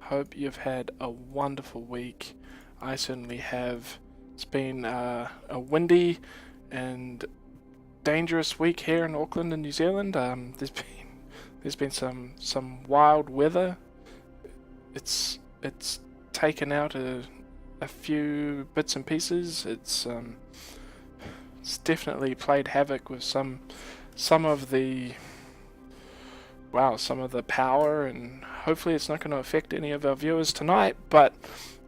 Hope you've had a wonderful week. I certainly have. It's been a windy and dangerous week here in Auckland and New Zealand. There's been some wild weather. It's taken out a few bits and pieces. It's definitely played havoc with some of the power, and hopefully it's not going to affect any of our viewers tonight, but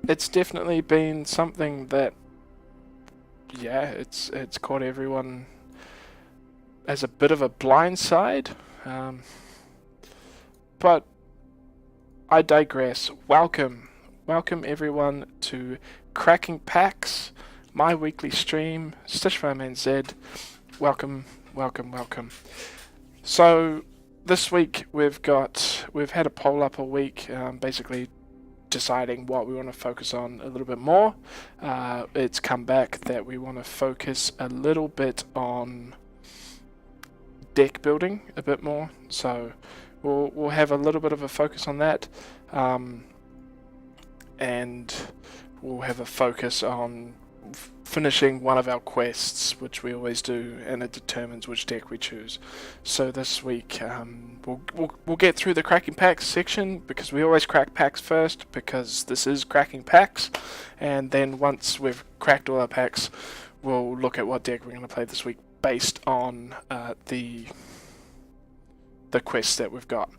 it's definitely been something that, yeah, it's caught everyone as a bit of a blindside. But I digress. Welcome everyone to Cracking Packs, my weekly stream. Stitchfireman Z, welcome. So this week we've had a poll up a week, basically deciding what we want to focus on a little bit more. It's come back that we want to focus a little bit on deck building a bit more, so we'll have a little bit of a focus on that, and we'll have a focus on finishing one of our quests, which we always do, and it determines which deck we choose. So this week we'll get through the cracking packs section, because we always crack packs first, because this is cracking packs, and then once we've cracked all our packs, we'll look at what deck we're going to play this week based on the quests that we've got.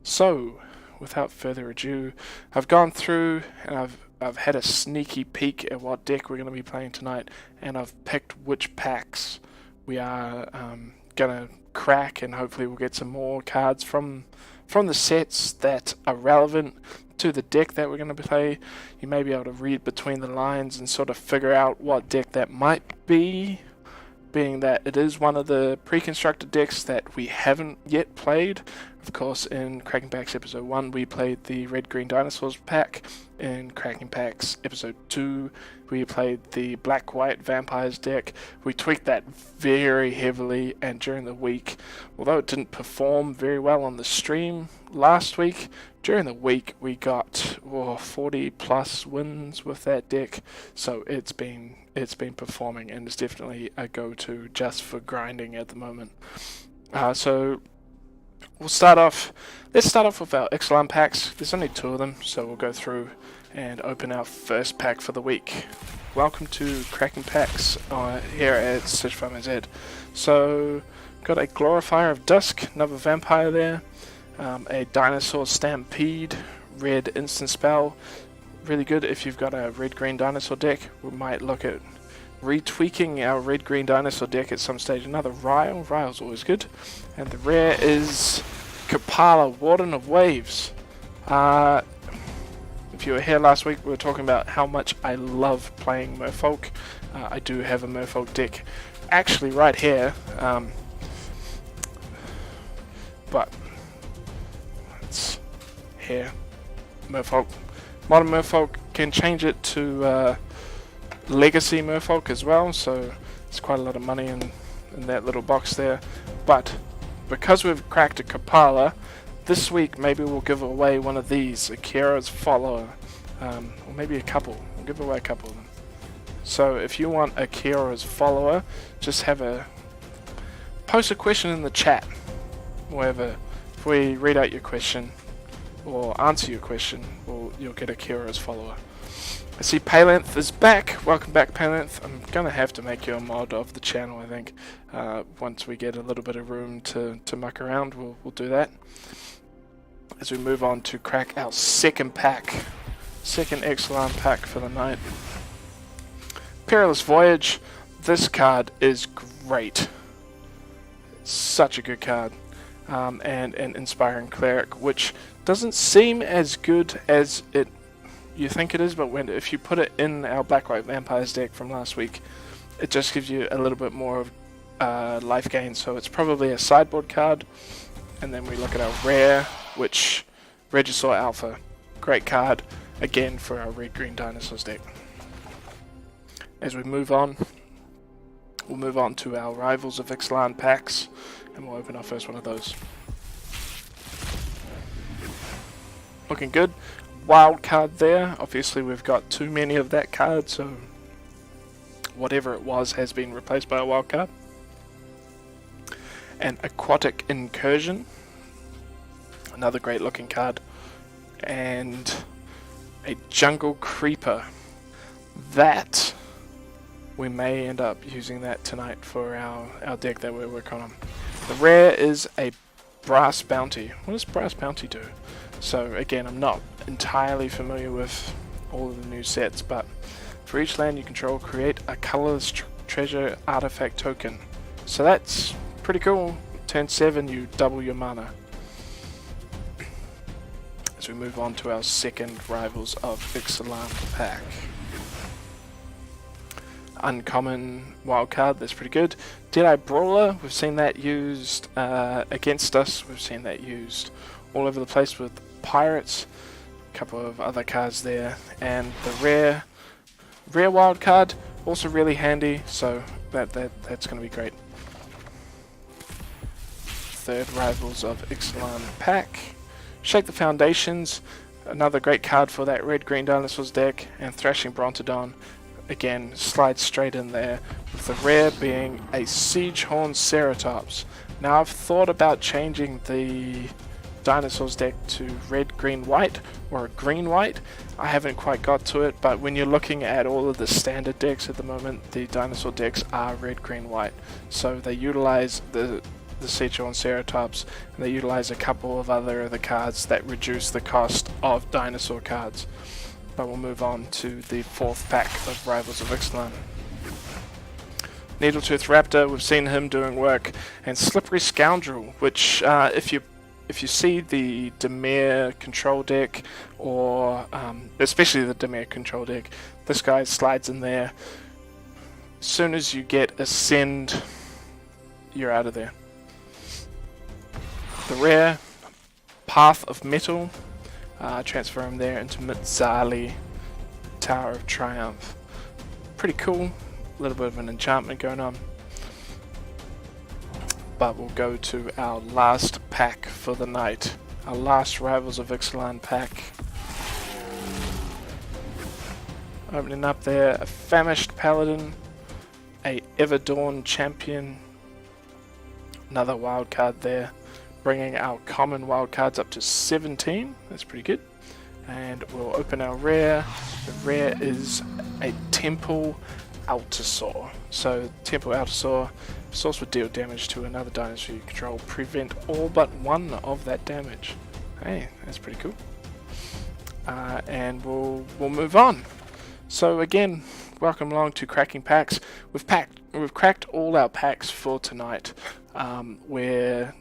So without further ado, I've gone through and I've had a sneaky peek at what deck we're going to be playing tonight, and I've picked which packs we are going to crack, and hopefully we'll get some more cards from the sets that are relevant to the deck that we're going to play. You may be able to read between the lines and sort of figure out what deck that might be, being that it is one of the pre-constructed decks that we haven't yet played. Of course, in Cracking Packs Episode 1, we played the Red-Green Dinosaurs pack. In Cracking Packs Episode 2, we played the Black-White Vampires deck. We tweaked that very heavily, and during the week, although it didn't perform very well on the stream last week, during the week we got 40 plus wins with that deck, so it's been performing, and it's definitely a go-to just for grinding at the moment. So let's start off with our Ixalan packs. There's only 2 of them, so we'll go through and open our first pack for the week. Welcome to Cracking Packs here at Stitchfireman Z. So got a Glorifier of Dusk, another vampire there. A Dinosaur Stampede, red instant spell. Really good if you've got a red-green dinosaur deck. We might look at retweaking our red-green dinosaur deck at some stage. Another Ryle. Ryle's always good. And the rare is Kapala, Warden of Waves. If you were here last week, we were talking about how much I love playing Merfolk. I do have a Merfolk deck actually right here. But it's here. Merfolk. Modern Merfolk, can change it to Legacy Merfolk as well, so it's quite a lot of money in that little box there. But because we've cracked a Kapala, this week maybe we'll give away one of these, Akira's Follower, or maybe a couple. We'll give away a couple of them. So if you want Akira's Follower, just post a question in the chat. Wherever, if we read out your question or answer your question, you'll get Akira's Follower. I see Palenth is back. Welcome back, Palenth. I'm gonna have to make you a mod of the channel, I think. Once we get a little bit of room to muck around, we'll do that. As we move on to crack our second Ixalan pack for the night. Perilous Voyage. This card is great. Such a good card. And an Inspiring Cleric, which doesn't seem as good as you think it is, but if you put it in our Black-White Vampires deck from last week, it just gives you a little bit more of life gain, so it's probably a sideboard card. And then we look at our rare, which Regisaur Alpha, great card, again for our Red-Green Dinosaurs deck. As we move on, we'll move on to our Rivals of Ixalan packs, and we'll open our first one of those. Looking good. wild card there. Obviously we've got too many of that card, so whatever it was has been replaced by a wild card. An Aquatic Incursion, another great looking card, and a Jungle Creeper. That we may end up using that tonight for our deck that we're working on. The rare is a Brass Bounty. What does Brass Bounty do? So again, I'm not entirely familiar with all of the new sets, but for each land you control, create a colorless treasure artifact token. So that's pretty cool. Turn 7, you double your mana. As we move on to our second Rivals of Ixalan pack. Uncommon wildcard, that's pretty good. Deadeye Brawler, we've seen that used against us. We've seen that used all over the place with Pirates. A couple of other cards there. And the rare wildcard, also really handy, so that's going to be great. Third Rivals of Ixalan pack. Shake the Foundations, another great card for that red-green dinosaurs deck, and Thrashing Brontodon, again, slides straight in there, with the rare being a Siegehorn Ceratops. Now I've thought about changing the dinosaurs deck to red, green, white, or green, white. I haven't quite got to it, but when you're looking at all of the standard decks at the moment, the dinosaur decks are red, green, white. So they utilize the Siegehorn Ceratops, and they utilize a couple of other cards that reduce the cost of dinosaur cards. But we'll move on to the fourth pack of Rivals of Ixalan. Needletooth Raptor, we've seen him doing work, and Slippery Scoundrel, which if you see the Dimir control deck, or especially the Dimir control deck, this guy slides in there. As soon as you get Ascend, you're out of there. The rare, Path of Metal, transfer him there into Mitzali, Tower of Triumph. Pretty cool, a little bit of an enchantment going on. But we'll go to our last pack for the night, our last Rivals of Ixalan pack. Opening up there, a Famished Paladin, a Everdawn Champion, another wild card there, bringing our common wild cards up to 17. That's pretty good. And we'll open our rare. The rare is a Temple Altasaur. So Temple Altasaur, source would deal damage to another dinosaur you control, prevent all but one of that damage. Hey, that's pretty cool. And we'll move on. So again, welcome along to Cracking Packs. We've cracked all our packs for tonight. We're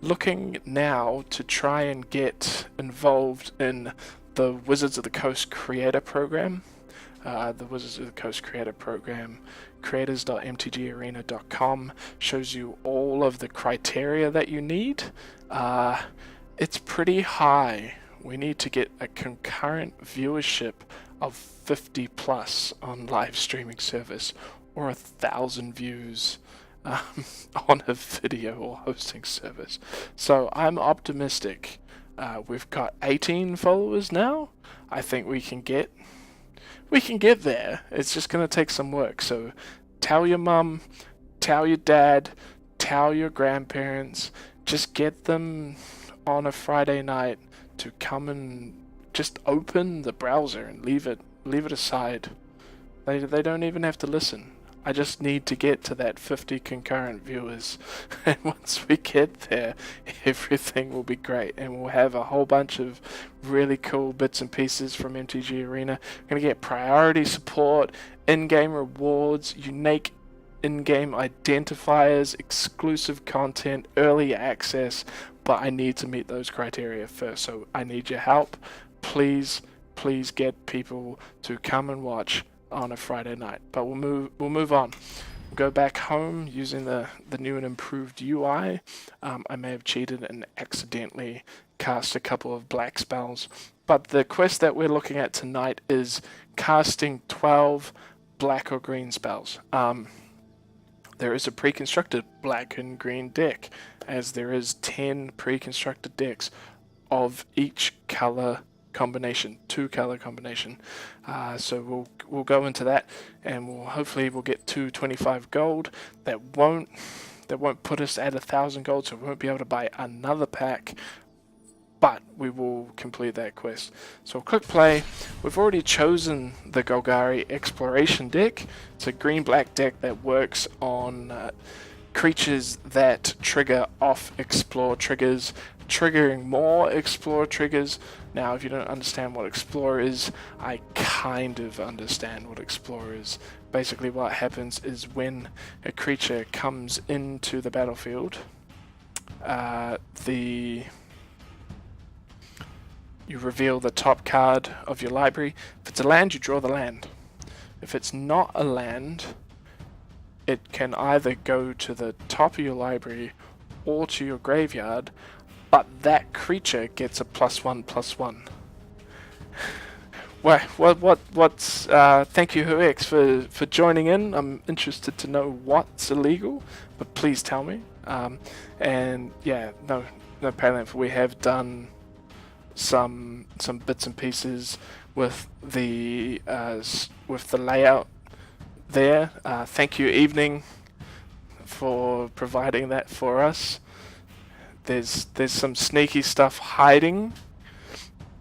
looking now to try and get involved in the Wizards of the Coast Creator Program. The Wizards of the Coast Creator Program, creators.mtgarena.com, shows you all of the criteria that you need. It's pretty high. We need to get a concurrent viewership of 50 plus on live streaming service, or 1,000 views on a video or hosting service. So I'm optimistic. We've got 18 followers now. I think we can get there. It's just going to take some work. So tell your mum, tell your dad, tell your grandparents. Just get them on a Friday night to come and just open the browser and leave it aside. They don't even have to listen. I just need to get to that 50 concurrent viewers, and once we get there, everything will be great, and we'll have a whole bunch of really cool bits and pieces from MTG Arena. We're going to get priority support, in-game rewards, unique in-game identifiers, exclusive content, early access, but I need to meet those criteria first, so I need your help. Please get people to come and watch on a Friday night. But we'll move on. We'll go back home using the new and improved UI. I may have cheated and accidentally cast a couple of black spells, but the quest that we're looking at tonight is casting 12 black or green spells. There is a pre-constructed black and green deck, as there is 10 pre-constructed decks of each color combination, 2-color combination. So we'll go into that, and hopefully we'll get 225 gold. That won't put us at 1,000 gold, so we won't be able to buy another pack, but we will complete that quest. So we'll click play. We've already chosen the Golgari Exploration deck. It's a green-black deck that works on creatures that trigger off Explore triggers, triggering more Explore triggers. Now, if you don't understand what Explore is, I kind of understand what Explore is. Basically what happens is when a creature comes into the battlefield, you reveal the top card of your library. If it's a land, you draw the land. If it's not a land, it can either go to the top of your library or to your graveyard, but that creature gets a +1/+1. What's thank you Huex for joining in. I'm interested to know what's illegal, but please tell me. And yeah, no Palanth, we have done some bits and pieces with the layout there. Thank you, Evening, for providing that for us. There's some sneaky stuff hiding,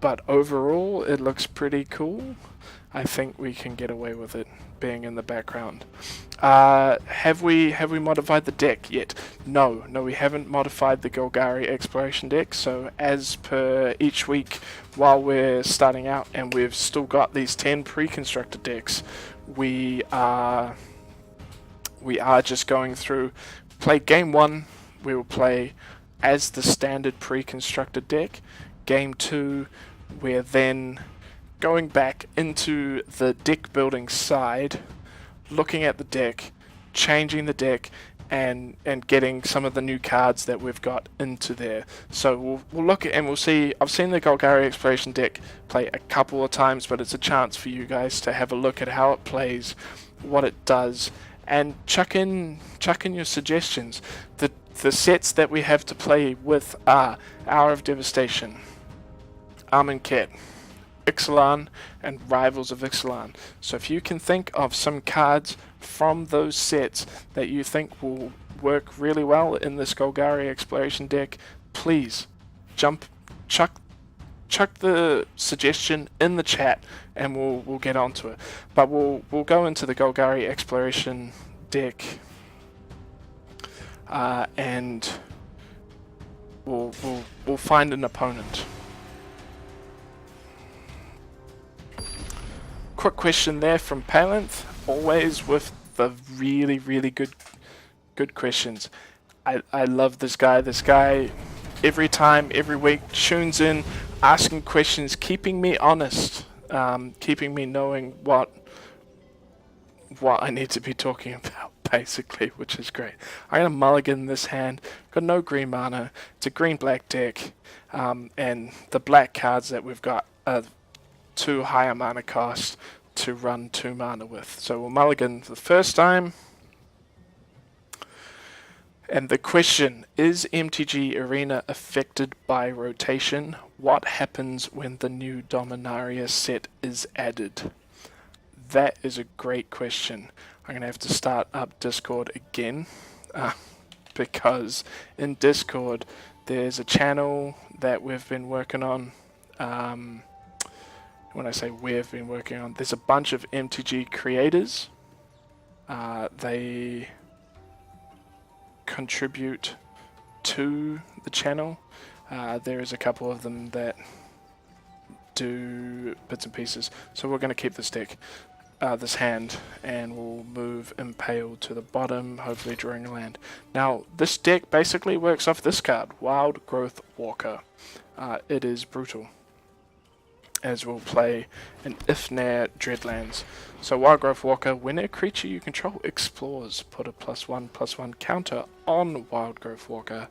but overall it looks pretty cool. I think we can get away with it being in the background. Have we modified the deck yet? No, we haven't modified the Golgari Exploration deck. So as per each week, while we're starting out and we've still got these 10 pre-constructed decks, we are just going through. Play game 1, we will play as the standard pre-constructed deck. Game 2, we're then going back into the deck building side, looking at the deck, changing the deck, and getting some of the new cards that we've got into there. So we'll look at and we'll see. I've seen the Golgari Exploration deck play a couple of times, but it's a chance for you guys to have a look at how it plays, what it does, and chuck in your suggestions. The sets that we have to play with are Hour of Devastation, Amonkhet, Ixalan, and Rivals of Ixalan. So if you can think of some cards from those sets that you think will work really well in this Golgari Exploration deck, please chuck the suggestion in the chat and we'll get onto it. But we'll go into the Golgari Exploration deck and we'll find an opponent. Quick question there from Palanth, always with the really good questions. I love this guy. This guy every time, every week tunes in, asking questions, keeping me honest, keeping me knowing what I need to be talking about, basically, which is great. I'm gonna mulligan this hand. Got no green mana. It's a green-black deck, and the black cards that we've got are too high a mana cost to run 2 mana with. So we'll mulligan for the first time. And the question, is MTG Arena affected by rotation? What happens when the new Dominaria set is added? That is a great question. I'm going to have to start up Discord again, because in Discord there's a channel that we've been working on. When I say we've been working on, there's a bunch of MTG creators. They contribute to the channel. There is a couple of them that do bits and pieces. So we're going to keep this deck, this hand, and we'll move Impale to the bottom, hopefully drawing a land. Now, this deck basically works off this card, Wild Growth Walker. It is brutal, as we'll play an Ifnir Dreadlands. So Wild Growth Walker, when a creature you control explores, put a +1/+1 counter on Wild Growth Walker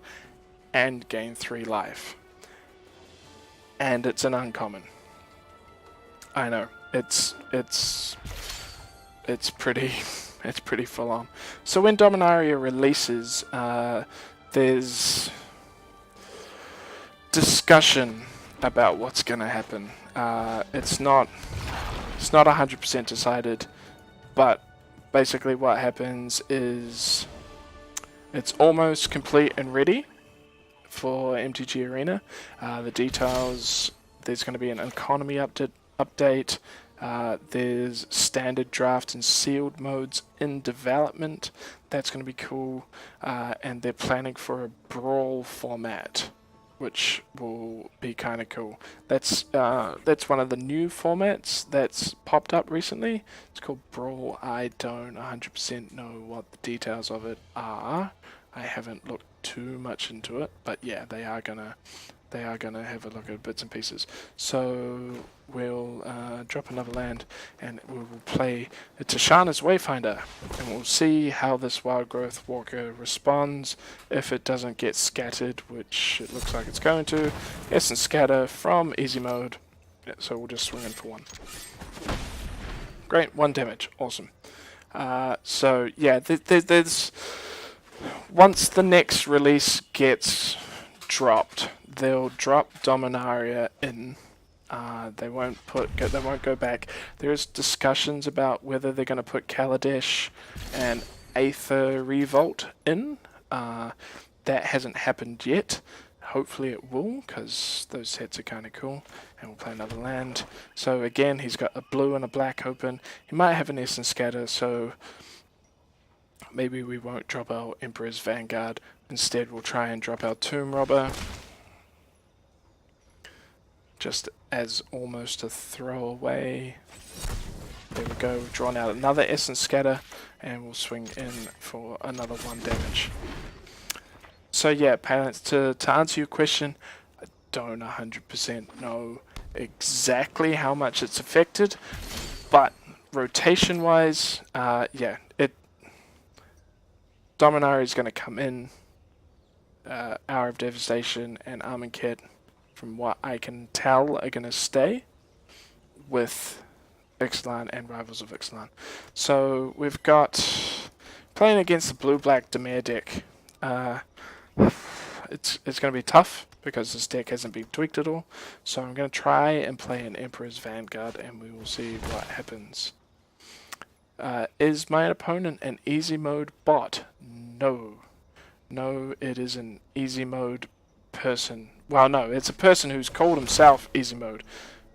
and gain 3 life. And it's an uncommon. I know, it's pretty full on. So when Dominaria releases, there's discussion about what's going to happen. It's not 100% decided, but basically what happens is it's almost complete and ready for MTG Arena. The details, there's going to be an economy update. There's standard draft and sealed modes in development. That's going to be cool. And they're planning for a brawl format, which will be kind of cool. That's one of the new formats that's popped up recently. It's called Brawl. I don't 100% know what the details of it are. I haven't looked too much into it, but yeah, they are gonna have a look at bits and pieces. So we'll drop another land and we will play Tishana's Wayfinder, and we'll see how this Wild Growth Walker responds. If it doesn't get scattered, which it looks like it's going to, Essence Scatter from easy mode. Yeah, so we'll just swing in for 1. Great, 1 damage, awesome. So yeah, there's once the next release gets dropped, they'll drop Dominaria in. They won't go back. There's discussions about whether they're going to put Kaladesh and Aether Revolt in. That hasn't happened yet. Hopefully it will, because those sets are kind of cool. And we'll play another land. So again, he's got a blue and a black open. He might have an Essence Scatter, so maybe we won't drop our Emperor's Vanguard. Instead, we'll try and drop our Tomb Robber, just as almost a throwaway. There we go, we've drawn out another Essence Scatter, and we'll swing in for another 1 damage. So yeah, parents, to answer your question, I don't 100% know exactly how much it's affected, but rotation-wise, yeah, Dominaria is going to come in. Hour of Devastation and Amonkhet, from what I can tell, are going to stay with Ixalan and Rivals of Ixalan. So we've got playing against the blue-black Dimir deck. It's going to be tough because this deck hasn't been tweaked at all. So I'm going to try and play an Emperor's Vanguard, and we will see what happens. Is my opponent an easy mode bot? No. No, it is an easy mode person. Well, no, it's a person who's called himself easy mode,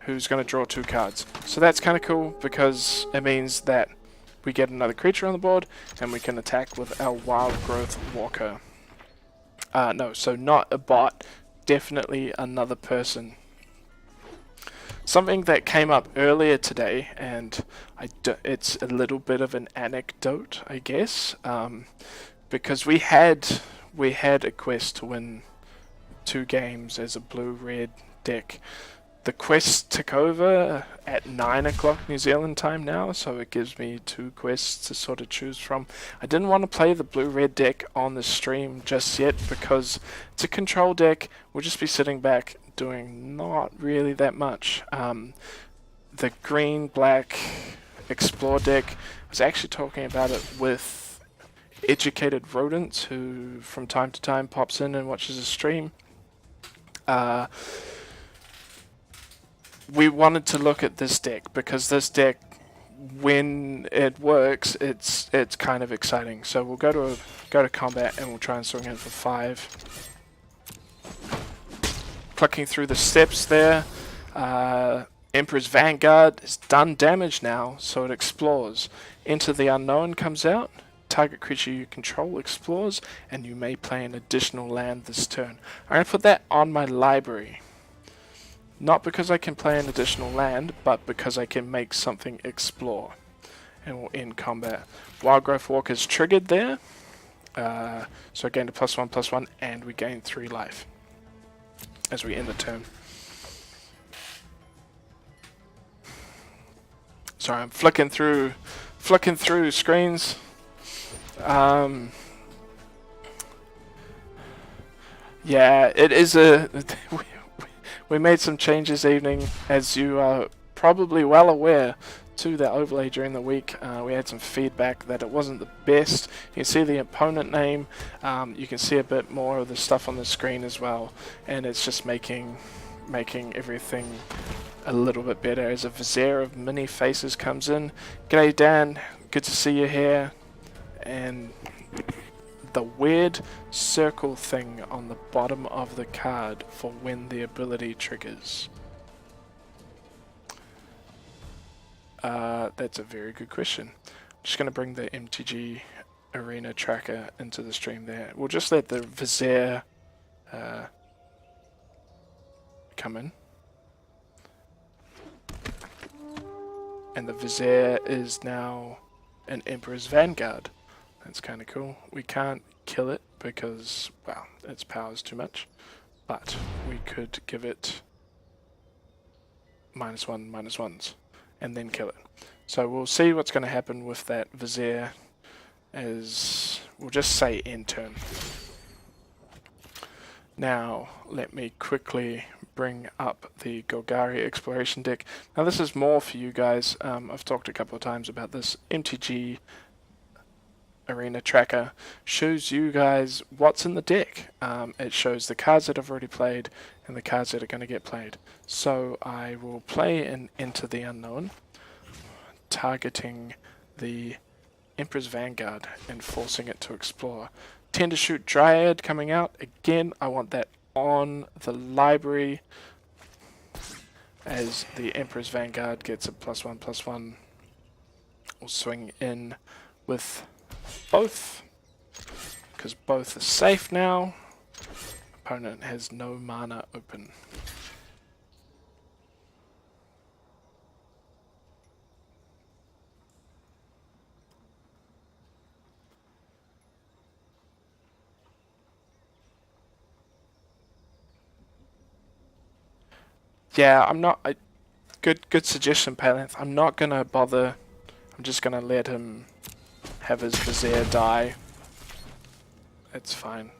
who's going to draw 2 cards. So that's kind of cool, because it means that we get another creature on the board, and we can attack with our Wild Growth Walker. No, so not a bot, definitely another person. Something that came up earlier today, and it's a little bit of an anecdote, I guess, because we had a quest to win 2 games as a blue-red deck. The quest took over at 9 o'clock New Zealand time now, so it gives me 2 quests to sort of choose from. I didn't want to play the blue-red deck on the stream just yet because it's a control deck. We'll just be sitting back doing not really that much. The green-black Explore deck, I was actually talking about it with Educated Rodents, who from time to time pops in and watches a stream. We wanted to look at this deck because this deck, when it works, it's kind of exciting. So we'll go to combat and we'll try and swing in for 5. Clicking through the steps there. Emperor's Vanguard has done damage now, so it explores. Enter the Unknown comes out. Target creature you control explores, and you may play an additional land this turn. I'm going to put that on my library. Not because I can play an additional land, but because I can make something explore. And we'll end combat. Wild Growth Walker is triggered there. So I gained a +1/+1, and we gain 3 life as we end the turn. Sorry, I'm flicking through screens. Yeah, it is a... we made some changes this evening, as you are probably well aware, to the overlay during the week. We had some feedback that it wasn't the best. You can see the opponent name, you can see a bit more of the stuff on the screen as well, and it's just making making everything a little bit better as a vizier of many faces comes in. G'day Dan, good to see you here. And the weird circle thing on the bottom of the card for when the ability triggers. That's a very good question. I'm just going to bring the MTG Arena tracker into the stream there. We'll just let the vizier come in. And the vizier is now an Emperor's Vanguard. That's kind of cool. We can't kill it because, well, its power is too much. But we could give it -1, -1s, and then kill it. So we'll see what's going to happen with that vizier as we'll just say end turn. Now let me quickly bring up the Golgari exploration deck. Now this is more for you guys. I've talked a couple of times about this. MTG Arena tracker shows you guys what's in the deck. It shows the cards that I've already played and the cards that are going to get played. So I will play an Into the Unknown, targeting the Emperor's Vanguard and forcing it to explore. Tendershoot Dryad coming out. Again, I want that on the library as the Emperor's Vanguard gets a +1/+1. We'll swing in with both, because both are safe now. Opponent has no mana open. Yeah, I'm not. Good suggestion, Palanth. I'm not gonna bother. I'm just gonna let him have his vizier die. It's fine.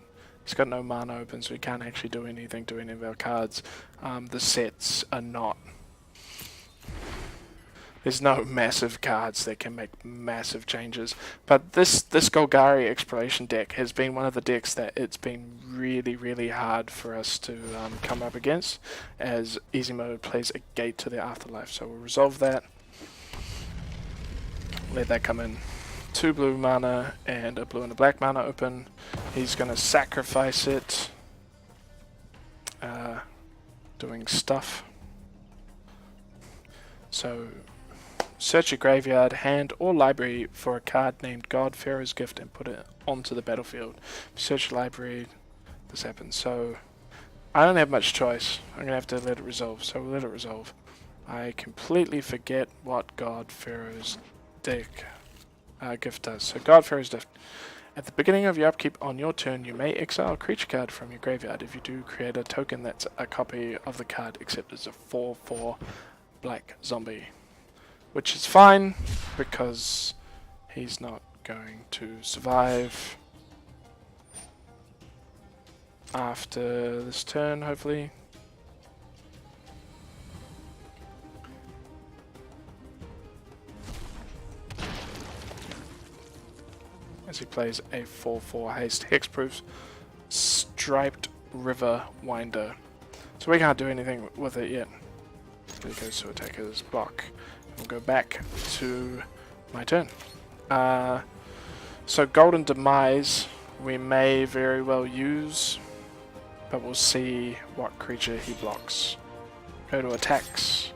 He's got no mana open, so he can't actually do anything to any of our cards. The sets are not. There's no massive cards that can make massive changes. But this Golgari exploration deck has been one of the decks that it's been really hard for us to come up against, as easy mode plays a gate to the afterlife. So we'll resolve that. Let that come in. 2 blue mana and a blue and a black mana open. He's going to sacrifice it. Doing stuff. So search your graveyard, hand, or library for a card named God Pharaoh's Gift and put it onto the battlefield. If you search your library, this happens. So I don't have much choice. I'm going to have to let it resolve. So we'll let it resolve. I completely forget what God Pharaoh's Gift does. So God Pharaoh's Gift. At the beginning of your upkeep on your turn, you may exile a creature card from your graveyard. If you do, create a token that's a copy of the card, except it's a 4/4 black zombie. Which is fine, because he's not going to survive after this turn, hopefully. As he plays a 4/4 haste hexproof Striped River Winder. So we can't do anything with it yet. He goes to attack his block. We'll go back to my turn. So Golden Demise we may very well use, but we'll see what creature he blocks. Go to attacks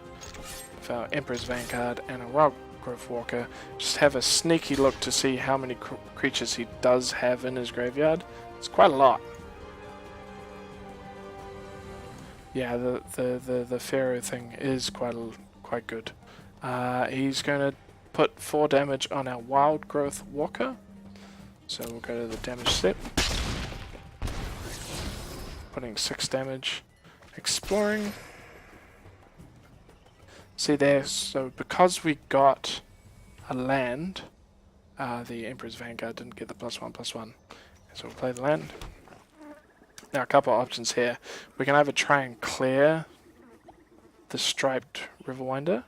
with our Emperor's Vanguard and a Wild Growth Walker. Just have a sneaky look to see how many creatures he does have in his graveyard. It's quite a lot. Yeah, the Pharaoh thing is quite good. He's going to put 4 damage on our Wild Growth Walker. So we'll go to the damage step. Putting 6 damage. Exploring. See there, so because we got a land, the Emperor's Vanguard didn't get the +1/+1. So we'll play the land. Now a couple of options here. We can either try and clear the Striped Riverwinder,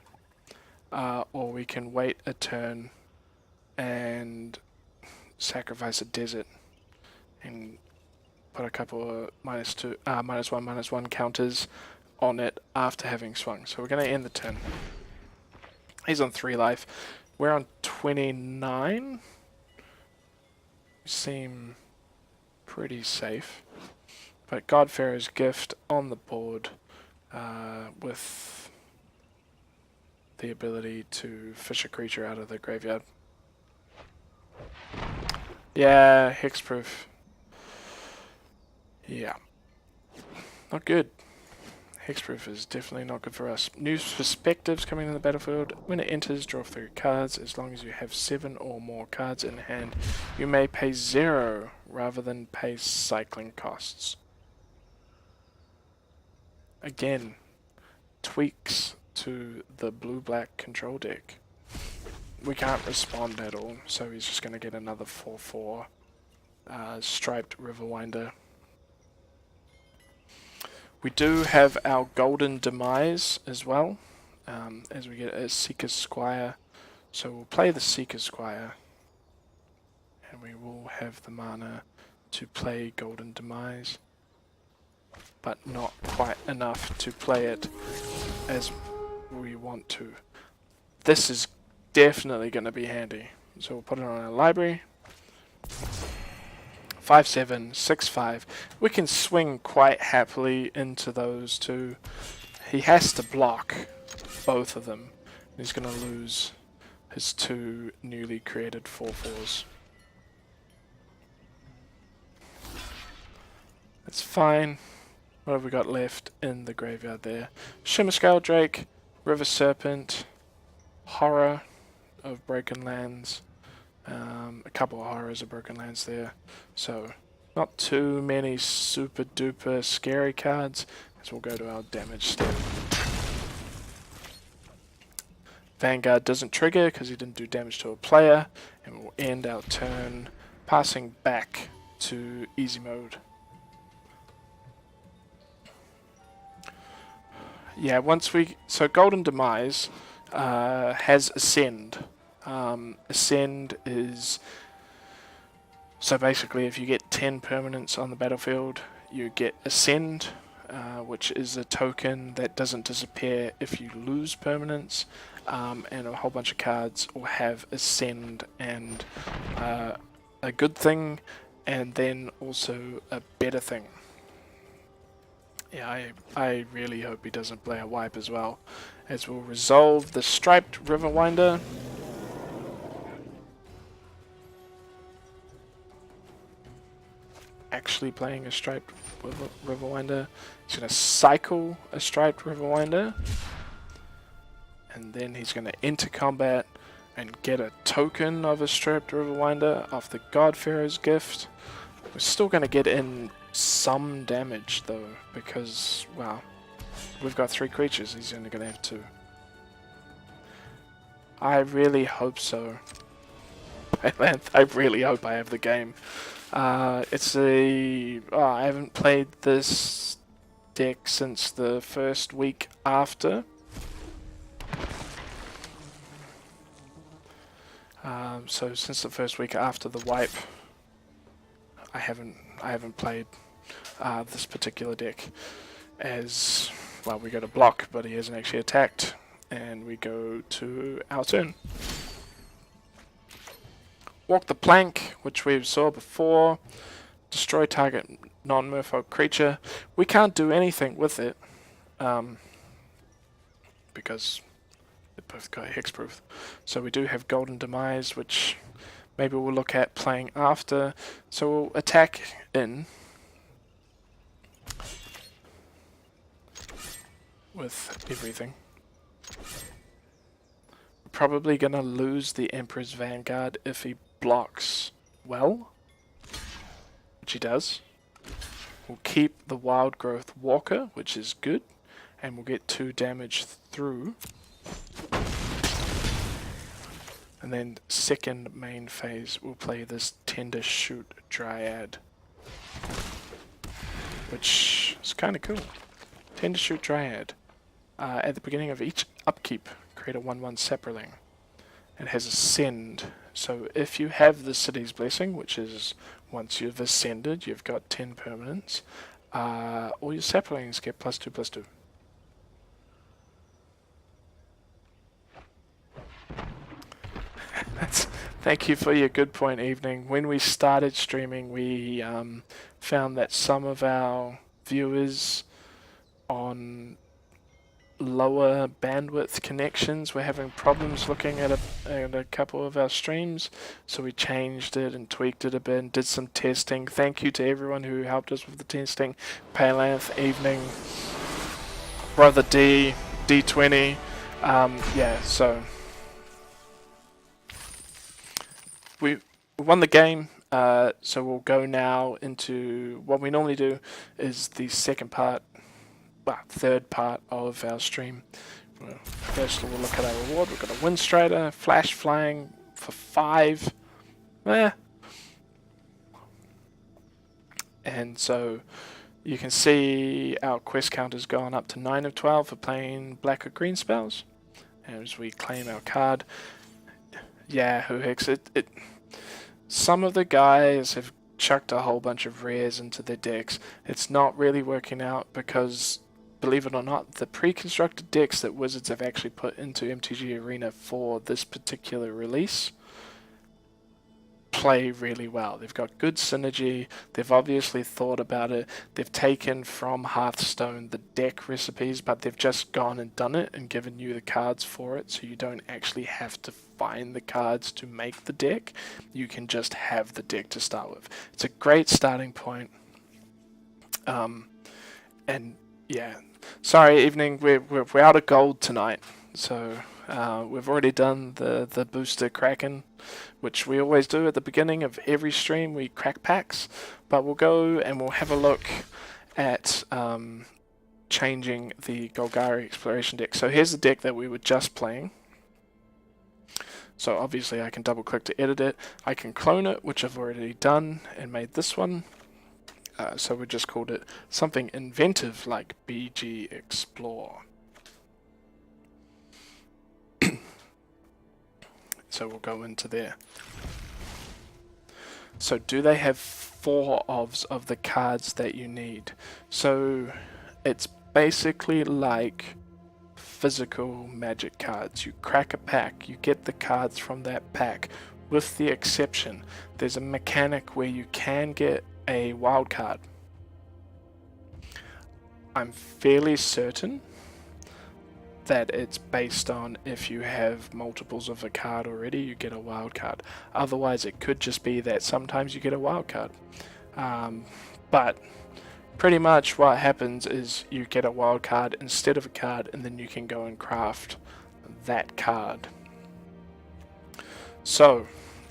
or we can wait a turn and sacrifice a desert and put a couple of -1/-1 counters on it after having swung. So we're going to end the turn. He's on 3 life. We're on 29. We seem pretty safe. But Godfarrow's Gift on the board with the ability to fish a creature out of the graveyard. Yeah, hexproof. Yeah. Not good. Hexproof is definitely not good for us. New perspectives coming in the battlefield. When it enters, draw 3 cards. As long as you have 7 or more cards in hand, you may pay 0 rather than pay cycling costs. Again, tweaks to the blue-black control deck. We can't respond at all, so he's just going to get another 4/4 striped Riverwinder. We do have our Golden Demise as well, as we get a Seeker's Squire. So we'll play the Seeker's Squire, and we will have the mana to play Golden Demise, but not quite enough to play it as we want to. This is definitely going to be handy. So we'll put it on our library. 5/7, 6/5. We can swing quite happily into those two. He has to block both of them. He's going to lose his 2 newly created 4/4s. That's fine. What have we got left in the graveyard there? Shimmerscale Drake, River Serpent, Horror of Broken Lands, a couple of Horrors of Broken Lands there. So not too many super duper scary cards, as we'll go to our damage step. Vanguard doesn't trigger because he didn't do damage to a player, and we'll end our turn passing back to easy mode. Yeah, so Golden Demise has Ascend. Ascend is, so basically if you get 10 permanents on the battlefield, you get Ascend, which is a token that doesn't disappear if you lose permanents, and a whole bunch of cards will have Ascend and a good thing, and then also a better thing. Yeah, I really hope he doesn't play a wipe as well, as we'll resolve the striped Riverwinder. Actually playing a striped Riverwinder. He's going to cycle a striped Riverwinder, and then he's going to enter combat and get a token of a striped Riverwinder off the Godfarrow's Gift. We're still going to get in some damage though, because, well, we've got 3 creatures, he's only going to have 2. I really hope so. I really hope I have the game. I haven't played this deck since the first week after. So since the first week after the wipe, I haven't played this particular deck, as well. We go to block, but he hasn't actually attacked, and we go to our turn. Walk the Plank, which we saw before. Destroy target non-merfolk creature. We can't do anything with it, because they both got hexproof. So we do have Golden Demise, which maybe we'll look at playing after. So we'll attack in with everything. We're probably going to lose the Emperor's Vanguard if he blocks well, which he does. We'll keep the Wild Growth Walker, which is good, and we'll get 2 damage through. And then second main phase, we'll play this Tender Shoot Dryad, which is kind of cool. Tender Shoot Dryad. At the beginning of each upkeep, create a 1/1 Sapperling. It has Ascend, so if you have the City's Blessing, which is once you've ascended, you've got 10 permanents, all your Sapperlings get +2/+2. Thank you for your good point, Evening. When we started streaming, we found that some of our viewers on lower bandwidth connections were having problems looking at a couple of our streams, so we changed it and tweaked it a bit and did some testing. Thank you to everyone who helped us with the testing. Palanth, Evening, Brother D, D20. Yeah, so we won the game. So we'll go now into what we normally do is the second part, third part of our stream. First we'll look at our reward. We've got a Wind Strider, Flash Flying for 5. And so you can see our quest count has gone up to 9 of 12 for playing black or green spells. As we claim our card. Yeah, who hex it? Some of the guys have chucked a whole bunch of rares into their decks. It's not really working out because, believe it or not, the pre-constructed decks that Wizards have actually put into MTG Arena for this particular release play really well. They've got good synergy, they've obviously thought about it, they've taken from Hearthstone the deck recipes, but they've just gone and done it and given you the cards for it, so you don't actually have to find the cards to make the deck. You can just have the deck to start with. It's a great starting point. And yeah, sorry, Evening, we're out of gold tonight, so we've already done the booster Kraken, which we always do at the beginning of every stream. We crack packs, but we'll go and we'll have a look at changing the Golgari Exploration deck. So here's the deck that we were just playing. So obviously I can double click to edit it. I can clone it, which I've already done, and made this one. So we just called it something inventive like BG Explore. So we'll go into there. So do they have 4 of the cards that you need? So it's basically like physical Magic cards. You crack a pack, you get the cards from that pack, with the exception there's a mechanic where you can get a wild card. I'm fairly certain that it's based on if you have multiples of a card already, you get a wild card. Otherwise, it could just be that sometimes you get a wild card. But pretty much what happens is you get a wild card instead of a card, and then you can go and craft that card. So,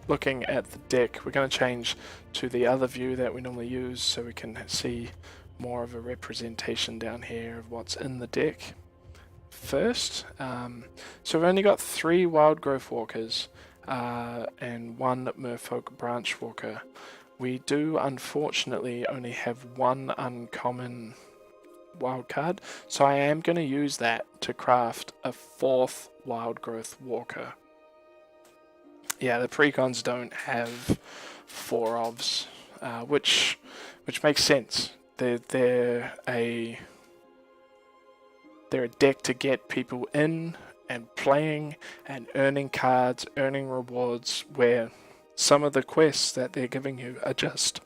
looking at the deck, we're going to change to the other view that we normally use so we can see more of a representation down here of what's in the deck. First, so we've only got 3 Wild Growth Walkers and 1 Merfolk Branch Walker. We do unfortunately only have 1 uncommon wild card, so I am going to use that to craft a 4th Wild Growth Walker. Yeah, the precons don't have 4 ofs, which makes sense. They're a deck to get people in and playing and earning cards, earning rewards, where some of the quests that they're giving you are just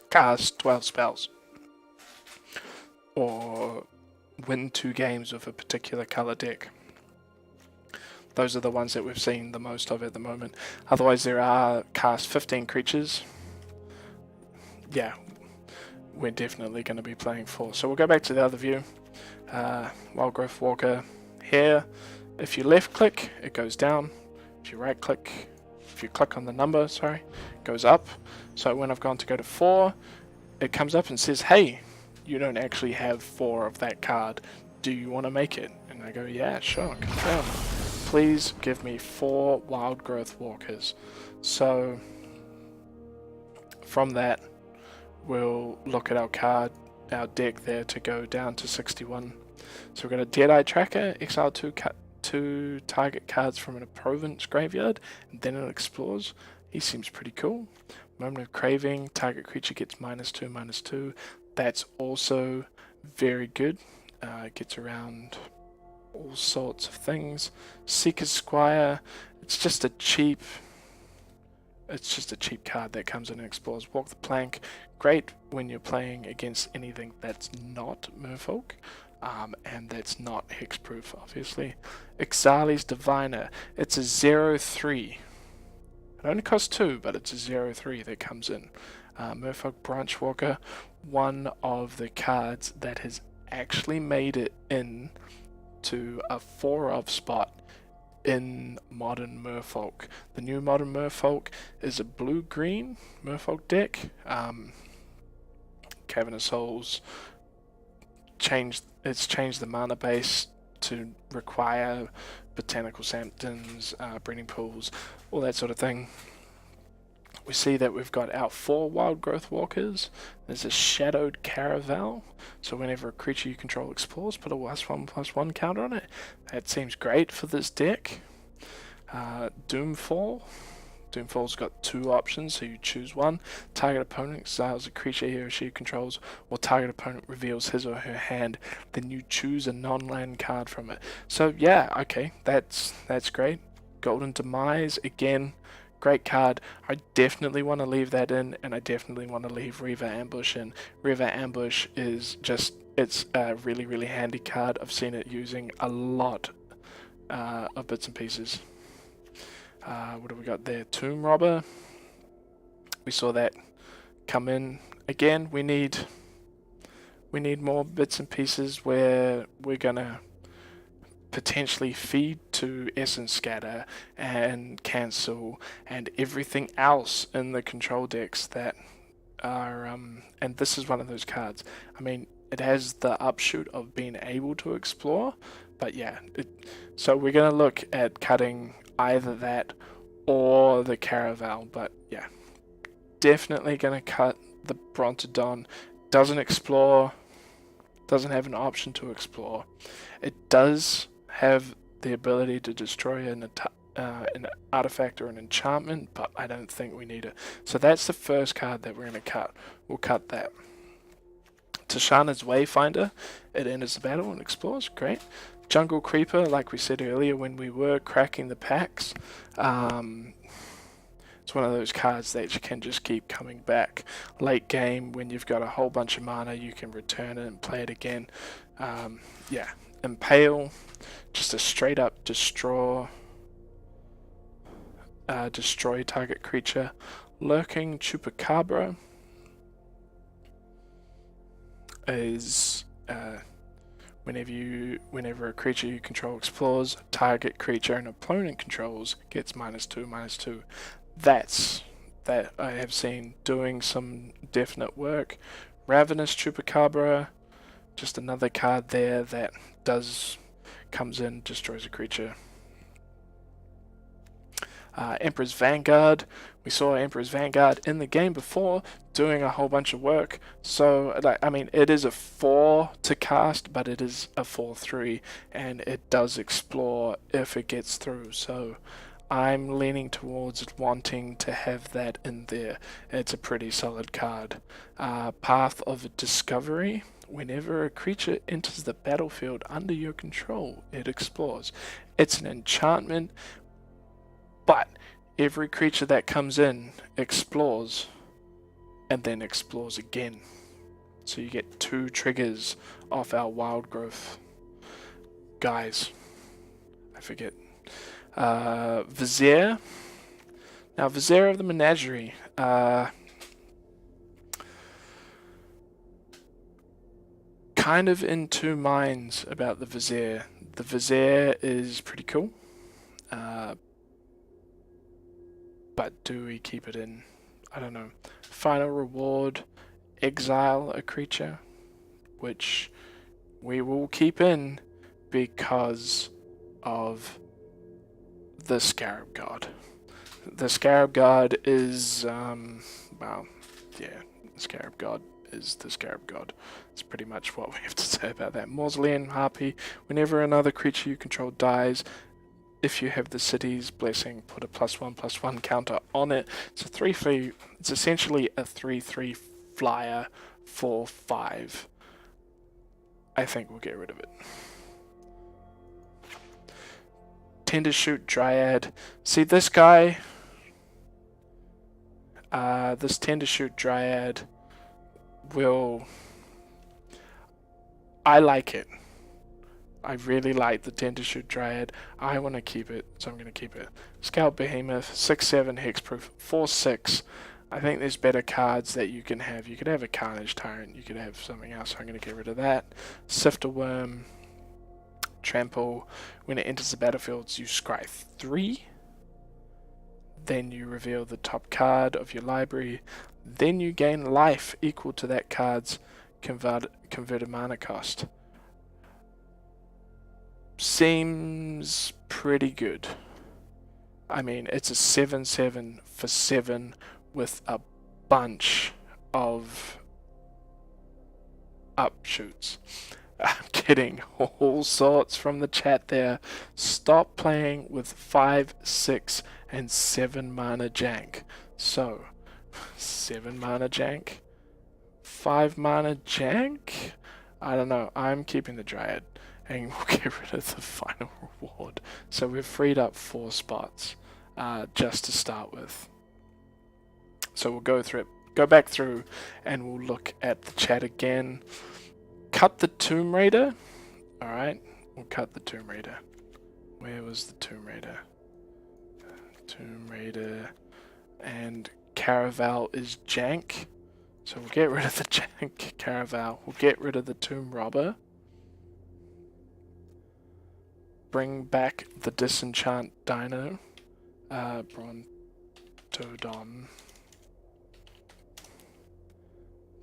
cast 12 spells or win 2 games with a particular color deck. Those are the ones that we've seen the most of at the moment. Otherwise, there are cast 15 creatures. Yeah, we're definitely going to be playing 4. So we'll go back to the other view. Wild Growth Walker here. If you left click, it goes down. If you right click, if you click on the number, sorry, it goes up. So when I've gone to go to 4, it comes up and says, hey, you don't actually have 4 of that card. Do you want to make it? And I go, yeah, sure, confirm. Please give me 4 Wild Growth Walkers. So from that, we'll look at our deck there to go down to 61. So we've got a Deadeye Tracker, exile 2 target cards from an opponent's graveyard, and then it explores. He seems pretty cool. Moment of Craving, target creature gets -2/-2. That's also very good. It gets around all sorts of things. Seeker's Squire, it's just a cheap card that comes in and explores. Walk the Plank, great when you're playing against anything that's not Merfolk, and that's not hexproof, obviously. Ixali's Diviner, it's a 0/3. It only costs 2, but it's a 0/3 that comes in. Merfolk Branchwalker, one of the cards that has actually made it in to a 4-of spot in Modern Merfolk. The new Modern Merfolk is a blue-green Merfolk deck. Cavernous Souls it's changed the mana base to require Botanical Sanctums, breeding pools, all that sort of thing. We see that we've got our 4 Wild Growth Walkers. There's a Shadowed Caravel, so whenever a creature you control explores, put a +1/+1 counter on it. That seems great for this deck. Doomfall. Doomfall's got 2 options, so you choose one. Target opponent exiles a creature he or she controls, or target opponent reveals his or her hand, then you choose a non-land card from it. So yeah, okay, that's great. Golden Demise, again, great card. I definitely want to leave that in, and I definitely want to leave Reaver Ambush in. Reaver Ambush is just, it's a really, really handy card. I've seen it using a lot of bits and pieces. What do we got there? Tomb Robber. We saw that come in. Again, we need more bits and pieces where we're gonna potentially feed to Essence Scatter and Cancel and everything else in the control decks that are and this is one of those cards. I mean, it has the upshoot of being able to explore, but yeah, so we're gonna look at cutting either that or the Caravel, but yeah, definitely gonna cut the Brontodon. Doesn't explore, doesn't have an option to explore. It does have the ability to destroy an artifact or an enchantment, but I don't think we need it. So that's the first card that we're going to cut. We'll cut that. Tashana's Wayfinder, it enters the battle and explores, great. Jungle Creeper, like we said earlier when we were cracking the packs, it's one of those cards that you can just keep coming back. Late game, when you've got a whole bunch of mana, you can return it and play it again. Yeah. Impale, just a straight up destroy target creature. Lurking Chupacabra is whenever a creature you control explores, target creature an opponent controls gets -2/-2. That I have seen doing some definite work. Ravenous Chupacabra, just another card there that comes in, destroys a creature. Emperor's Vanguard, we saw Emperor's Vanguard in the game before doing a whole bunch of work. So I mean, it is a 4 to cast, but it is a 4/3, and it does explore if it gets through. So I'm leaning towards wanting to have that in there. It's a pretty solid card. Path of Discovery. Whenever a creature enters the battlefield under your control, it explores. It's an enchantment, but every creature that comes in explores and then explores again. So you get 2 triggers off our wild growth guys. I forget. Vizier. Now, Vizier of the Menagerie. Kind of in 2 minds about the Vizier. The Vizier is pretty cool. But do we keep it in? I don't know. Final reward, exile a creature, which we will keep in because of the Scarab God. The Scarab God is, well, yeah, the Scarab God is the Scarab God. That's pretty much what we have to say about that. Mausolean Harpy, whenever another creature you control dies, if you have the City's Blessing, put a +1/+1 counter on it. It's a 3/3. It's essentially a 3/3 flyer for 5. I think we'll get rid of it. Tender Shoot Dryad. See this guy? This Tender Shoot Dryad will... I like it. I really like the Tender Shoot Dryad. I want to keep it, so I'm going to keep it. Scout Behemoth, 6/7 hexproof, 4/6. I think there's better cards that you can have. You could have a Carnage Tyrant, you could have something else, so I'm going to get rid of that. Sifter Worm, Trample. When it enters the battlefield, you scry 3. Then you reveal the top card of your library. Then you gain life equal to that card's converted mana cost. Seems pretty good. I mean, it's a 7/7 for 7 with a bunch of upshoots. I'm getting all sorts from the chat there. Stop playing with 5, 6, and 7 mana jank. So, 7 mana jank? 5 mana jank? I don't know. I'm keeping the Dryad. And we'll get rid of the final reward. So we've freed up 4 spots just to start with. So we'll go back through, and we'll look at the chat again. Cut the Tomb Raider. Alright, we'll cut the Tomb Raider. Where was the Tomb Raider? Tomb Raider. And Caraval is jank. So we'll get rid of the jank Caraval. We'll get rid of the Tomb Robber. Bring back the Disenchant Dino. Brontodon.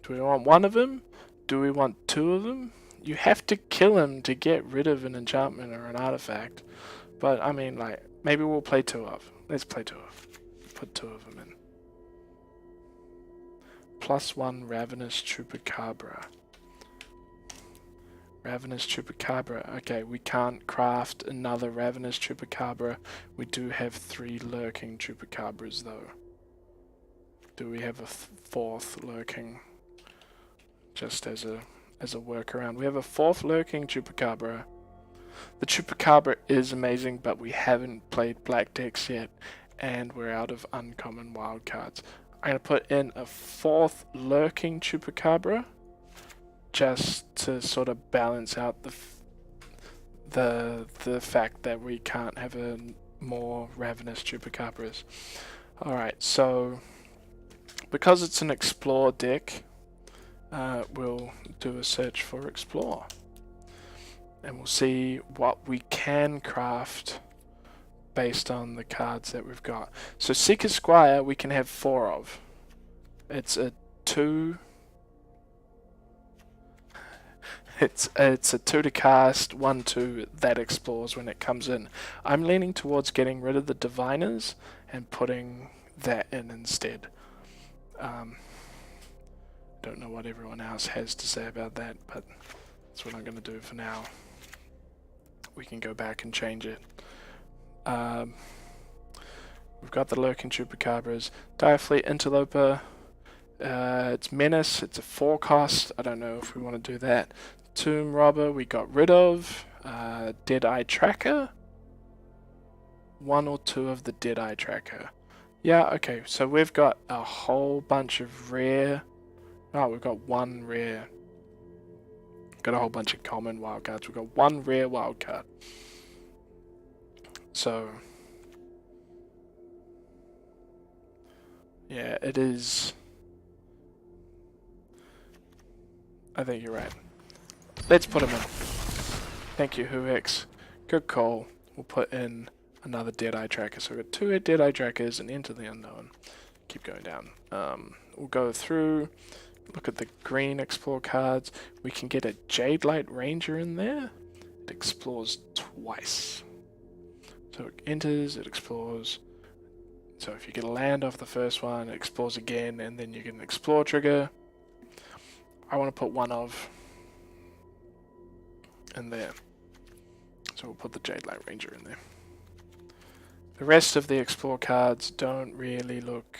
Do we want one of them? Do we want 2 of them? You have to kill him to get rid of an enchantment or an artifact. But, I mean, like, maybe we'll play 2 of. Let's play 2 of. Put 2 of them in. +1 Ravenous Chupacabra. Ravenous Chupacabra. Okay, we can't craft another Ravenous Chupacabra. We do have 3 lurking Chupacabras, though. Do we have a 4th lurking? Just as a workaround. We have a 4th lurking Chupacabra. The Chupacabra is amazing, but we haven't played Black decks yet, and we're out of uncommon wild cards. I'm going to put in a 4th lurking Chupacabra, just to sort of balance out the fact that we can't have a more Ravenous Chupacabras. Alright, so because it's an Explore deck, we'll do a search for Explore. And we'll see what we can craft based on the cards that we've got. So Seeker Squire we can have 4 of. It's a 2... It's a 2 to cast, 1/2 that explores when it comes in. I'm leaning towards getting rid of the Diviners and putting that in instead. Don't know what everyone else has to say about that, but that's what I'm going to do for now. We can go back and change it. We've got the Lurking Chupacabras. Direfleet Interloper. It's Menace. It's a 4 cost. I don't know if we want to do that. Tomb Robber we got rid of. Deadeye Tracker. 1 or 2 of the Deadeye Tracker. Yeah, okay, so we've got a whole bunch of rare. Oh, we've got 1 rare. Got a whole bunch of common wildcards. We've got 1 rare wildcard. So, yeah, it is. I think you're right. Let's put him in. Thank you, Huix. Good call. We'll put in another Deadeye Tracker. So we've got 2 Deadeye Trackers and Into the Unknown. Keep going down. We'll go through, look at the green Explore cards. We can get a Jade Light Ranger in there. It explores twice. So it enters, it explores. So if you get a land off the first one, it explores again, and then you get an Explore trigger. I want to put 1 of in there. So we'll put the Jade Light Ranger in there. The rest of the Explore cards don't really look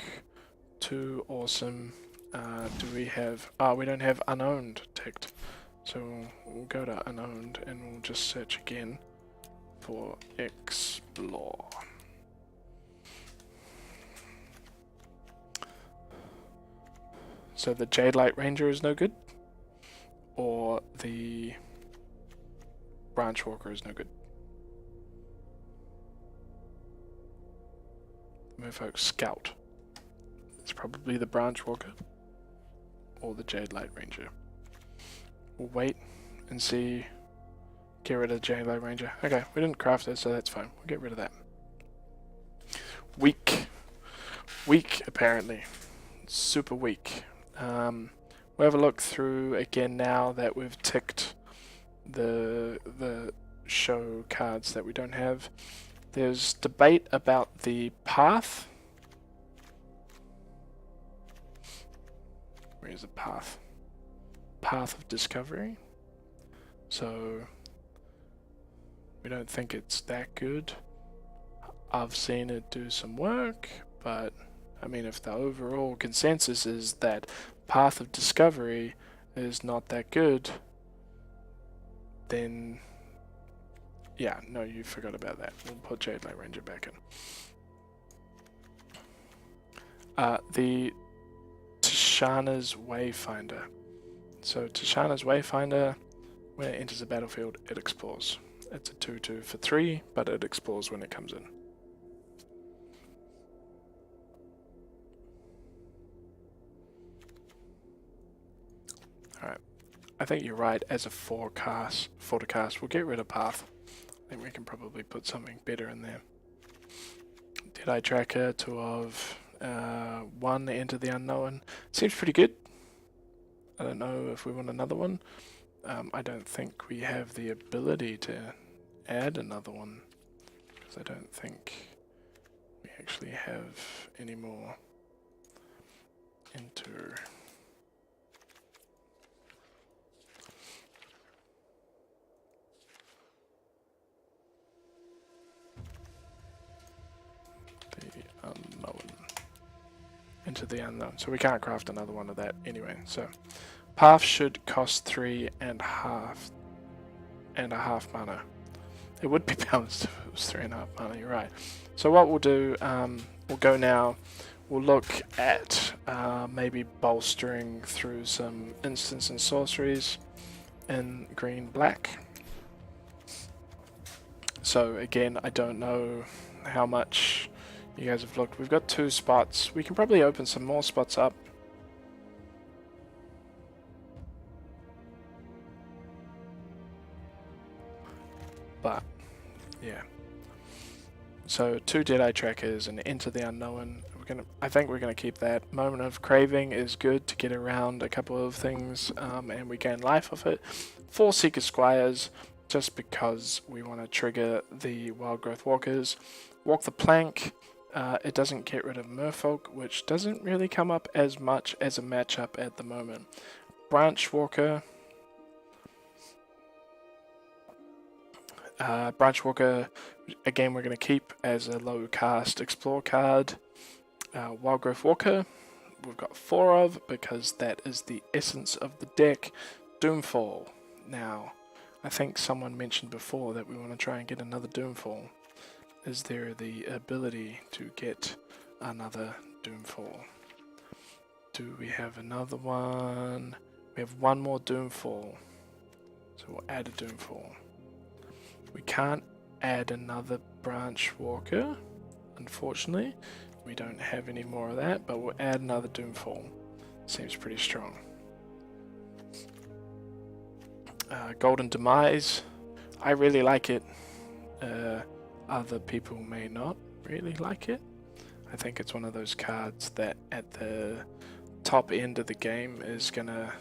too awesome. Do we have... we don't have Unowned ticked. So we'll go to Unowned and we'll just search again for Explore. Explore. So the Jadelight Ranger is no good, or the Branch Walker is no good. Merfolk Scout. It's probably the Branch Walker or the Jadelight Ranger. We'll wait and see. Get rid of the Jadelight Ranger. Okay, we didn't craft it, so that's fine. We'll get rid of that. Weak. Weak, apparently. Super weak. We'll have a look through again now that we've ticked the show cards that we don't have. There's debate about the path. Where's the path? Path of Discovery. So we don't think it's that good. I've seen it do some work, but I mean, if the overall consensus is that Path of Discovery is not that good, then yeah, no, you forgot about that. We'll put Jadelight Ranger back in. The Tishana's Wayfinder. So Tishana's Wayfinder, when it enters the battlefield, it explores. It's a 2/2 for 3, but it explores when it comes in. Alright, I think you're right. As a 4 to cast, we'll get rid of Path. I think we can probably put something better in there. Deadeye Tracker, 2 of 1, Enter the Unknown. Seems pretty good. I don't know if we want another one. I don't think we have the ability to add another one, because I don't think we actually have any more Enter. Unknown. Into the Unknown. So we can't craft another one of that anyway. So Path should cost 3.5 mana. It would be balanced if it was 3.5 mana, you're right. So what we'll do, we'll go now, we'll look at maybe bolstering through some instants and sorceries in green-black. So again, I don't know how much you guys have looked. We've got 2 spots. We can probably open some more spots up. But yeah. So 2 Deadeye Trackers and Enter the Unknown. I think we're gonna keep that. Moment of Craving is good to get around a couple of things, and we gain life off it. 4 Seeker Squires, just because we want to trigger the Wild Growth Walkers. Walk the Plank. It doesn't get rid of Merfolk, which doesn't really come up as much as a matchup at the moment. Branch Walker. Branch Walker, again, we're going to keep as a low cast Explore card. Wild Growth Walker, we've got 4 of, because that is the essence of the deck. Doomfall. Now, I think someone mentioned before that we want to try and get another Doomfall. Is there the ability to get another Doomfall? Do we have another one? We have 1 more Doomfall. So we'll add a Doomfall. We can't add another Branch Walker, unfortunately. We don't have any more of that, but we'll add another Doomfall. Seems pretty strong. Golden Demise. I really like it. Other people may not really like it. I think it's one of those cards that at the top end of the game is gonna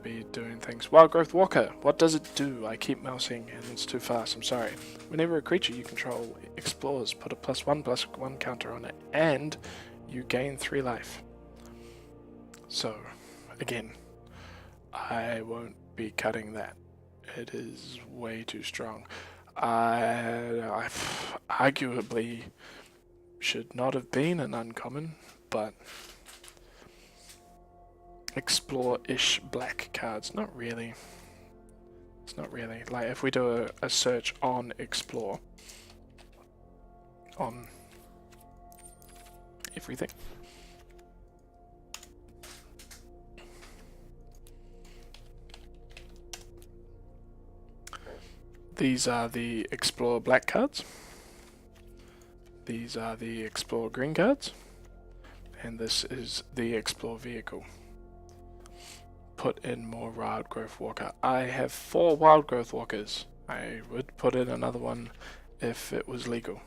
be doing things. Wild Growth Walker, what does it do? I keep mousing and it's too fast, I'm sorry. Whenever a creature you control explores, put a +1/+1 counter on it, and you gain 3 life. So, again, I won't be cutting that. It is way too strong. I arguably should not have been an uncommon, but Explore-ish black cards, not really. It's not really. Like, if we do a search on Explore, on everything, these are the Explore black cards, these are the Explore green cards, and this is the Explore vehicle. Put in more Wild Growth Walker. I have 4 Wild Growth Walkers. I would put in another one if it was legal.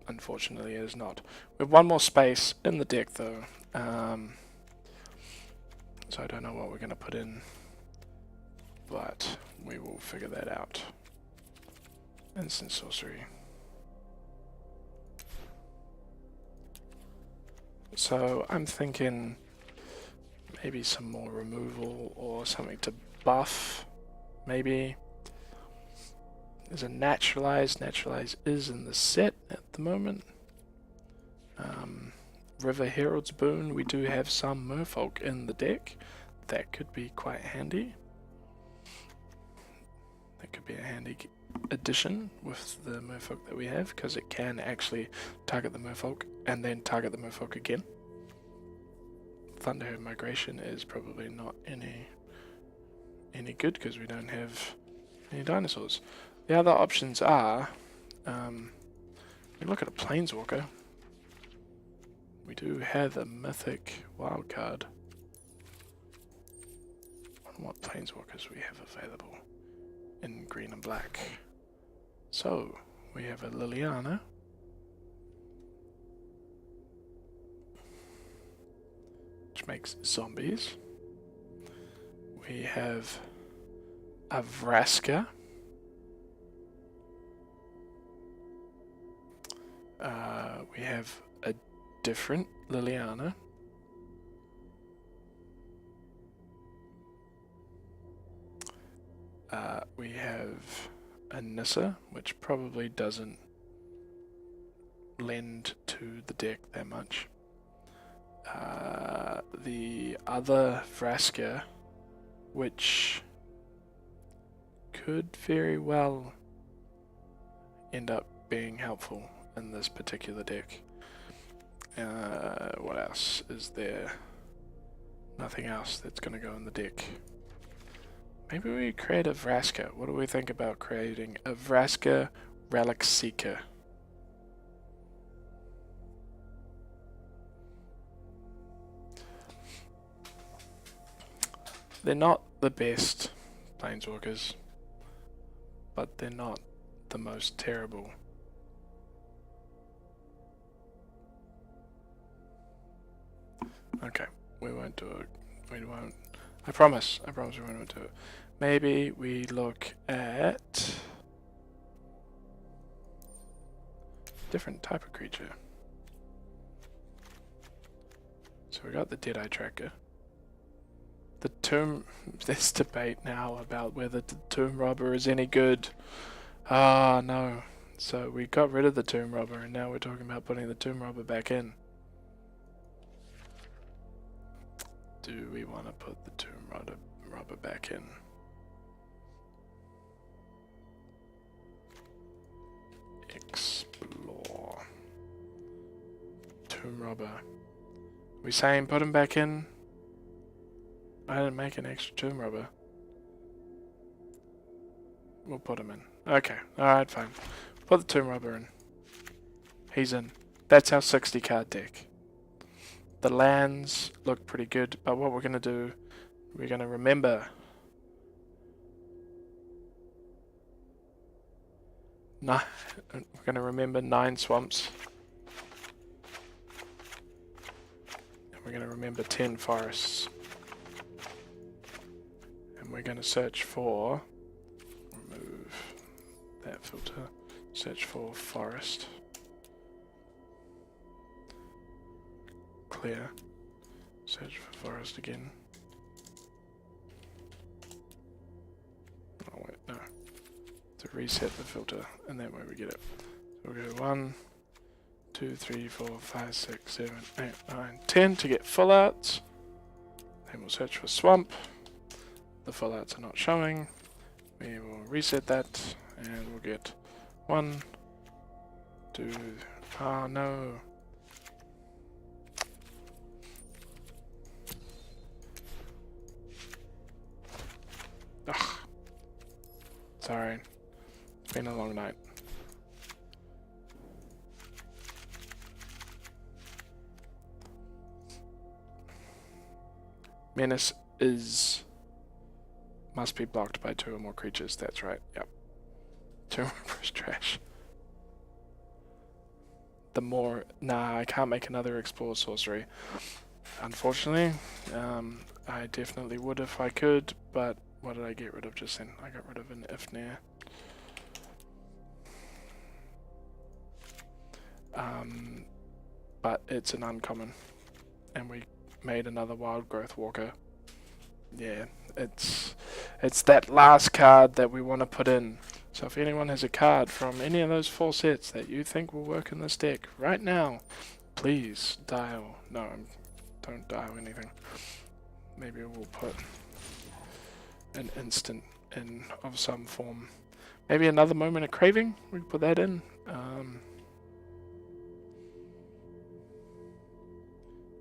Unfortunately, it is not. We have 1 more space in the deck though, so I don't know what we're going to put in, but we will figure that out. Instant Sorcery. So I'm thinking maybe some more removal or something to buff, maybe. There's a Naturalize. Naturalize is in the set at the moment. River Herald's Boon. We do have some Merfolk in the deck. That could be quite handy. That could be a handy addition with the Merfolk that we have, because it can actually target the Merfolk and then target the Merfolk again. Thunderherd Migration is probably not any good because we don't have any dinosaurs. The other options are, we look at a Planeswalker. We do have a mythic wildcard. On what Planeswalkers we have available in green and black. So, we have a Liliana. Which makes zombies. We have a Vraska. We have a different Liliana. We have a Nissa, which probably doesn't lend to the deck that much. The other Vraska, which could very well end up being helpful in this particular deck. What else is there? Nothing else that's going to go in the deck. Maybe we create a Vraska. What do we think about creating a Vraska Relic Seeker? They're not the best Planeswalkers, but they're not the most terrible. Okay, we won't do it. We won't. I promise we won't do it. Maybe we look at different type of creature. So we got the Deadeye Tracker. The Tomb... There's debate now about whether the Tomb Robber is any good. Ah, no. So we got rid of the Tomb Robber and now we're talking about putting the Tomb Robber back in. Do we want to put the Tomb Robber back in? Explore. Tomb Robber. Are we saying put him back in? I didn't make an extra Tomb Robber. We'll put him in. Okay, alright, fine. Put the Tomb Robber in. He's in. That's our 60 card deck. The lands look pretty good, but what we're going to do, we're going to remember we're going to remember 9 swamps. And we're going to remember 10 forests. And we're going to search for, remove that filter, search for forest. Clear. Search for forest again. Oh wait, no. To reset the filter, and that way we get it. So we'll go 1, 2, 3, 4, 5, 6, 7, 8, 9, 10 to get full outs. Then we'll search for swamp. the full arts are not showing. We will reset that and we'll get 1, 2, oh no. Ugh. Sorry, it's been a long night. Menace must be blocked by 2 or more creatures. That's right. Yep. 2 or more is trash. The more... Nah, I can't make another Explore Sorcery. Unfortunately. I definitely would if I could, but what did I get rid of just then? I got rid of an Ifnir. But it's an uncommon. And we made another Wild Growth Walker. Yeah, it's that last card that we want to put in. So if anyone has a card from any of those 4 sets that you think will work in this deck right now, please dial. No, don't dial anything. Maybe we'll put an instant in of some form. Maybe another Moment of Craving. We can put that in.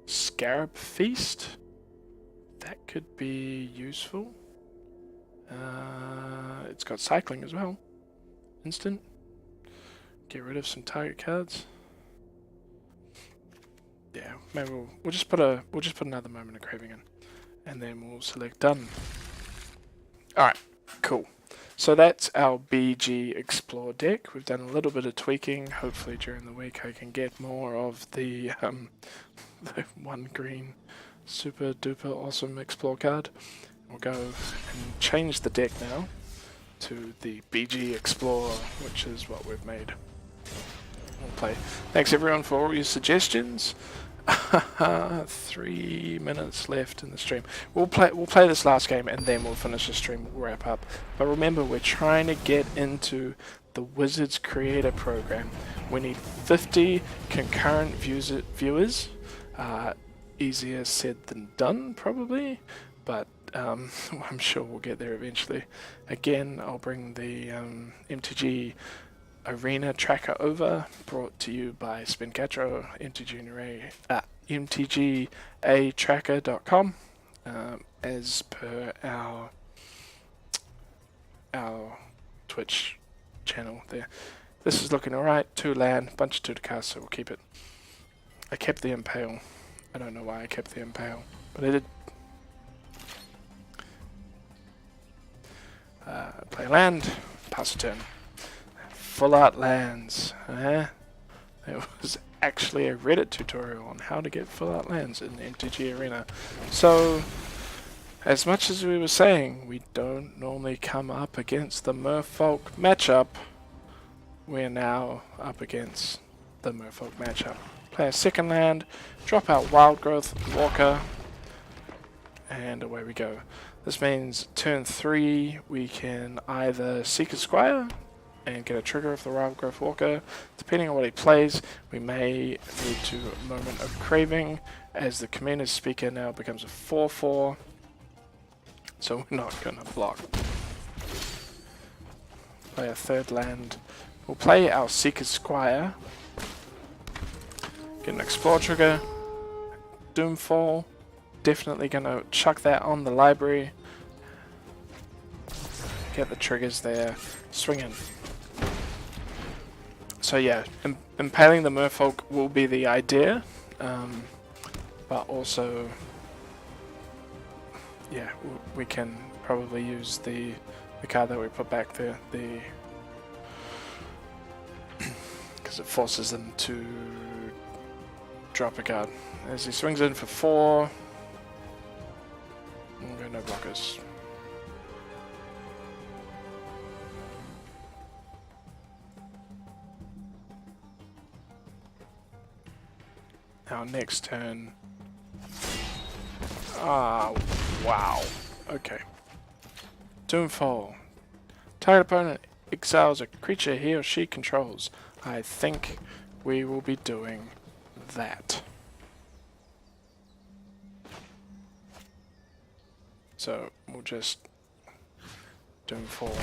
Scarab Feast. That could be useful. It's got cycling as well. Instant. Get rid of some target cards. Yeah, maybe we'll just put another Moment of Craving in, and then we'll select done. All right, cool. So that's our BG Explore deck. We've done a little bit of tweaking. Hopefully during the week I can get more of the 1 green super duper awesome Explore card. We'll go and change the deck now to the BG Explore, which is what we've made. We'll play. Thanks everyone for all your suggestions. 3 minutes left in the stream. We'll play this last game and then we'll finish the stream. We'll wrap up. But remember, we're trying to get into the Wizards Creator Program. We need 50 concurrent viewers. Easier said than done, probably, but I'm sure we'll get there eventually. Again, I'll bring the MTG Arena tracker over, brought to you by Spingatro, MTGAtracker.com, as per our Twitch channel there. This is looking alright. 2 land, bunch of 2 to cast, so we'll keep it. I kept the Impale. I don't know why I kept the Impale, but I did. Play land, pass a turn. Full art lands. There was actually a Reddit tutorial on how to get full art lands in MTG Arena. So, as much as we were saying, we don't normally come up against the Merfolk matchup, we're now up against the Merfolk matchup. Play a second land, drop out Wild Growth Walker, and away we go. This means turn 3 we can either Seeker Squire and get a trigger of the Wild Growth Walker. Depending on what he plays, we may move to a Moment of Craving, as the Commander's Speaker now becomes a 4/4, so we're not going to block. Play a third land. We'll play our Seeker Squire. Get an Explore trigger. Doomfall. Definitely going to chuck that on the library. Get the triggers there. Swing in. So yeah, impaling the Merfolk will be the idea. But also, yeah, we can probably use the card that we put back there. Because it forces them to drop a card. As he swings in for 4, we'll go no blockers. Our next turn. Ah, wow. Okay. Doomfall. Target opponent exiles a creature he or she controls. I think we will be doing that. So we'll just Doomfall.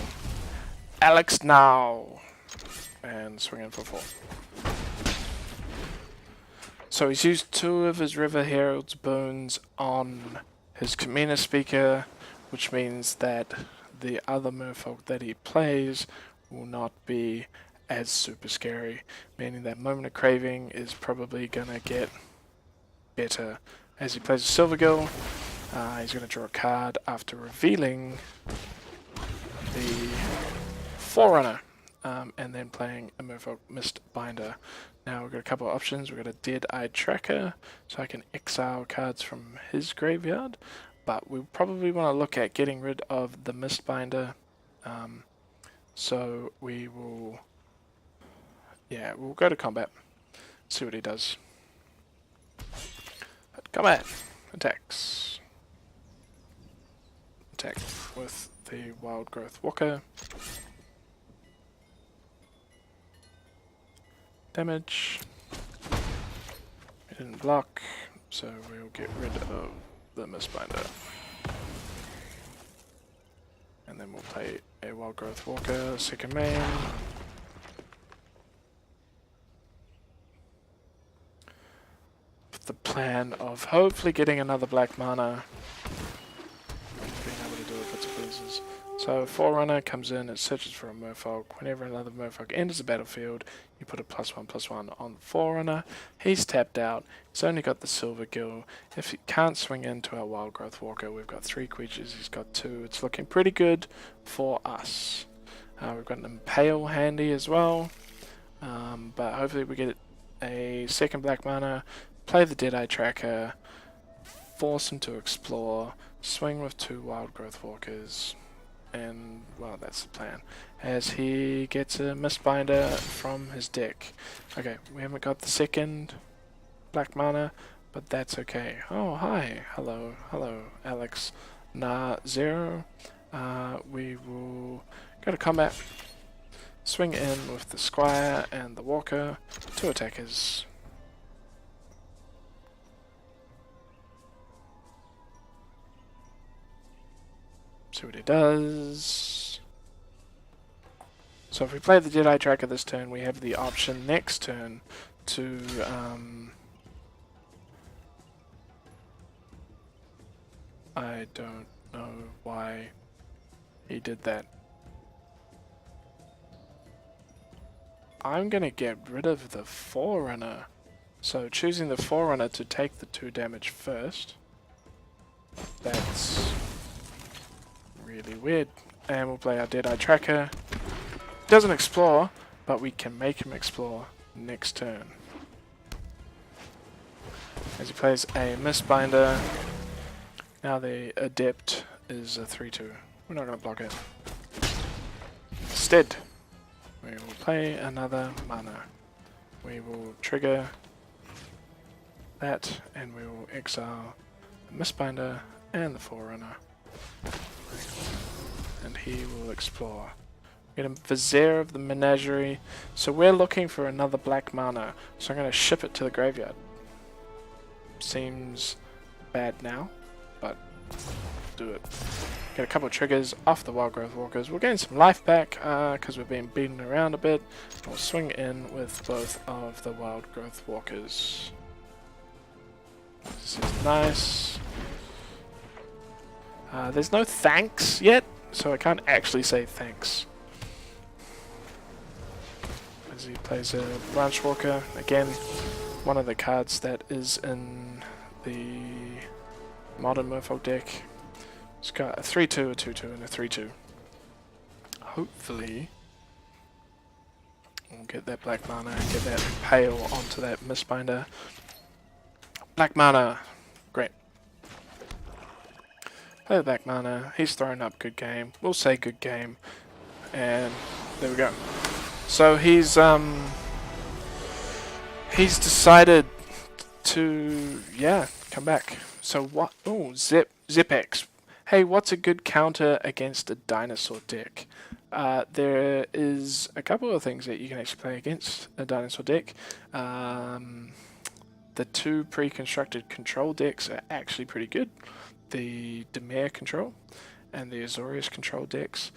Alex now! And swing in for 4. So he's used 2 of his River Herald's boons on his Kamina speaker, which means that the other merfolk that he plays will not be as super scary, meaning that Moment of Craving is probably gonna get better. As he plays a Silvergill, he's gonna draw a card after revealing the Forerunner, and then playing a merfolk Mistbinder. Now we've got a couple of options. We've got a Dead-Eye Tracker, so I can exile cards from his graveyard, but we probably want to look at getting rid of the Mistbinder. So we will, we'll go to combat, see what he does. Combat! Attacks. Attack with the Wild Growth Walker. Damage. It didn't block, so we'll get rid of the Mistbinder. And then we'll play a Wild Growth Walker, second main. With the plan of hopefully getting another black mana. Being able to do it with the blizzards. So Forerunner comes in, it searches for a merfolk. Whenever another merfolk enters the battlefield, you put a +1/+1 on Forerunner. He's tapped out. He's only got the Silvergill. If he can't swing into our Wild Growth Walker, we've got 3 creatures, he's got 2. It's looking pretty good for us. We've got an Impale handy as well. But hopefully we get a second black mana, play the Dead-Eye Tracker, force him to explore, swing with 2 Wild Growth Walkers. And, well, that's the plan. As he gets a Mistbinder from his deck. Okay, we haven't got the second black mana, but that's okay. Oh, hi. Hello, Alex. Zero. We will go to combat. Swing in with the Squire and the Walker. 2 attackers. See what he does. So if we play the Dead-Eye Tracker this turn, we have the option next turn to I don't know why he did that. I'm gonna get rid of the Forerunner. So choosing the Forerunner to take the 2 damage first. That's really weird. And we'll play our Dead-Eye Tracker. Doesn't explore, but we can make him explore next turn. As he plays a Mistbinder. Now the Adept is a 3/2. We're not going to block it. Instead, we will play another mana. We will trigger that, and we will exile the Mistbinder and the Forerunner. And he will explore. Get a Vizier of the Menagerie. So we're looking for another black mana. So I'm going to ship it to the graveyard. Seems bad now, but do it. Get a couple of triggers off the Wild Growth Walkers. We'll gain some life back because we've been beaten around a bit. We'll swing in with both of the Wild Growth Walkers. This is nice. There's no thanks yet, so I can't actually say thanks. As he plays a Branch Walker, again, one of the cards that is in the modern Merfolk deck. It's got a 3/2, a 2/2, and a 3/2. Hopefully, we'll get that black mana and get that Impale onto that Mistbinder. Black mana, great. Play the black mana, he's throwing up good game. We'll say good game. And there we go. So he's decided to, come back. So what? Oh, Zipex. Hey, what's a good counter against a dinosaur deck? There is a couple of things that you can actually play against a dinosaur deck. The 2 pre-constructed control decks are actually pretty good. The Dimir control and the Azorius control decks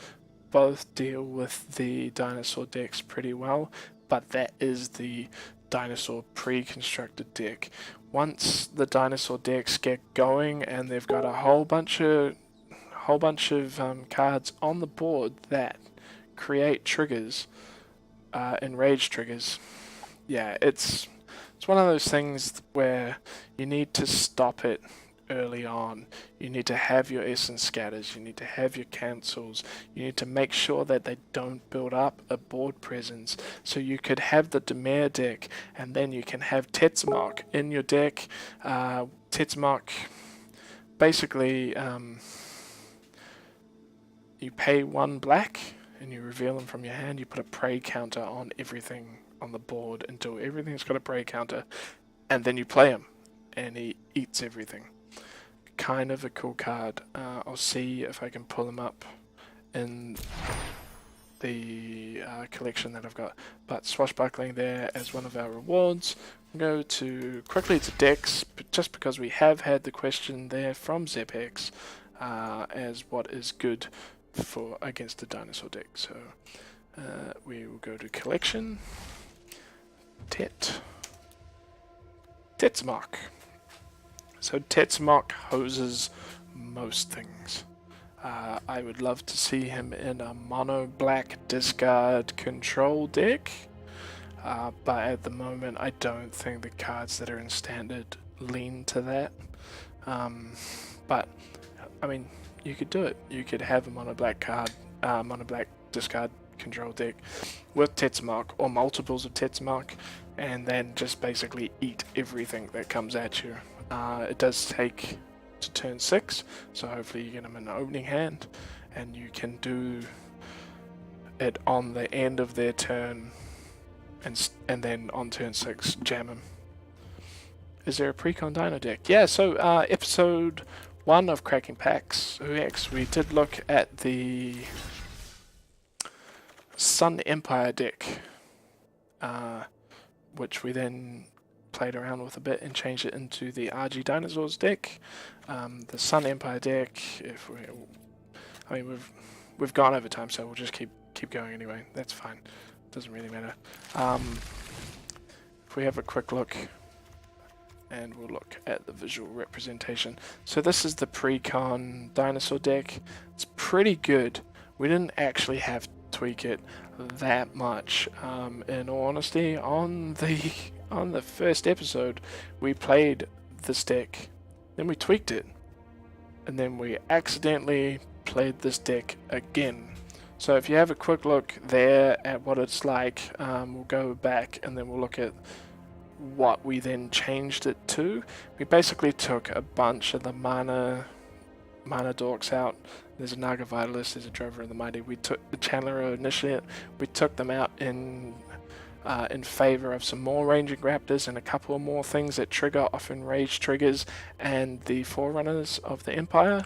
both deal with the dinosaur decks pretty well, but that is the dinosaur pre-constructed deck. Once the dinosaur decks get going and they've got a whole bunch of cards on the board that create triggers, enraged triggers, yeah, it's one of those things where you need to stop it early on. You need to have your essence scatters, you need to have your cancels, you need to make sure that they don't build up a board presence. So you could have the Dimir deck, and then you can have Tetzimoc in your deck. Tetzimoc, basically, you pay 1 black, and you reveal them from your hand. You put a prey counter on everything on the board until everything's got a prey counter, and then you play him, and he eats everything. Kind of a cool card. I'll see if I can pull him up in the collection that I've got. But Swashbuckling there as one of our rewards. Go quickly to decks, just because we have had the question there from Zepex as what is good for against the dinosaur deck. So we will go to collection. Tetzimoc. So Tetzimoc hoses most things. I would love to see him in a mono black discard control deck, but at the moment I don't think the cards that are in standard lean to that. But I mean, you could do it. You could have a mono black discard control deck with Tetzimoc or multiples of Tetzimoc, and then just basically eat everything that comes at you. It does take to turn 6, so hopefully you get them in the opening hand, and you can do it on the end of their turn, and then on turn 6 jam them. Is there a pre-con dino deck? Yeah, so episode 1 of Cracking Packs UX, we did look at the Sun Empire deck, which we then played around with a bit and changed it into the RG Dinosaurs deck. The Sun Empire deck, we've gone over time, so we'll just keep going anyway. That's fine. Doesn't really matter. If we have a quick look, and we'll look at the visual representation. So this is the pre-con dinosaur deck. It's pretty good. We didn't actually have to tweak it that much. In all honesty, on the first episode, we played this deck, then we tweaked it, and then we accidentally played this deck again. So if you have a quick look there at what it's like, we'll go back and then we'll look at what we then changed it to. We basically took a bunch of the mana dorks out. There's a Naga Vitalist, there's a Drover of the Mighty. We took the Channeler Initiate, we took them out in favor of some more Ranging Raptors and a couple of more things that trigger off enraged triggers, and the Forerunners of the Empire.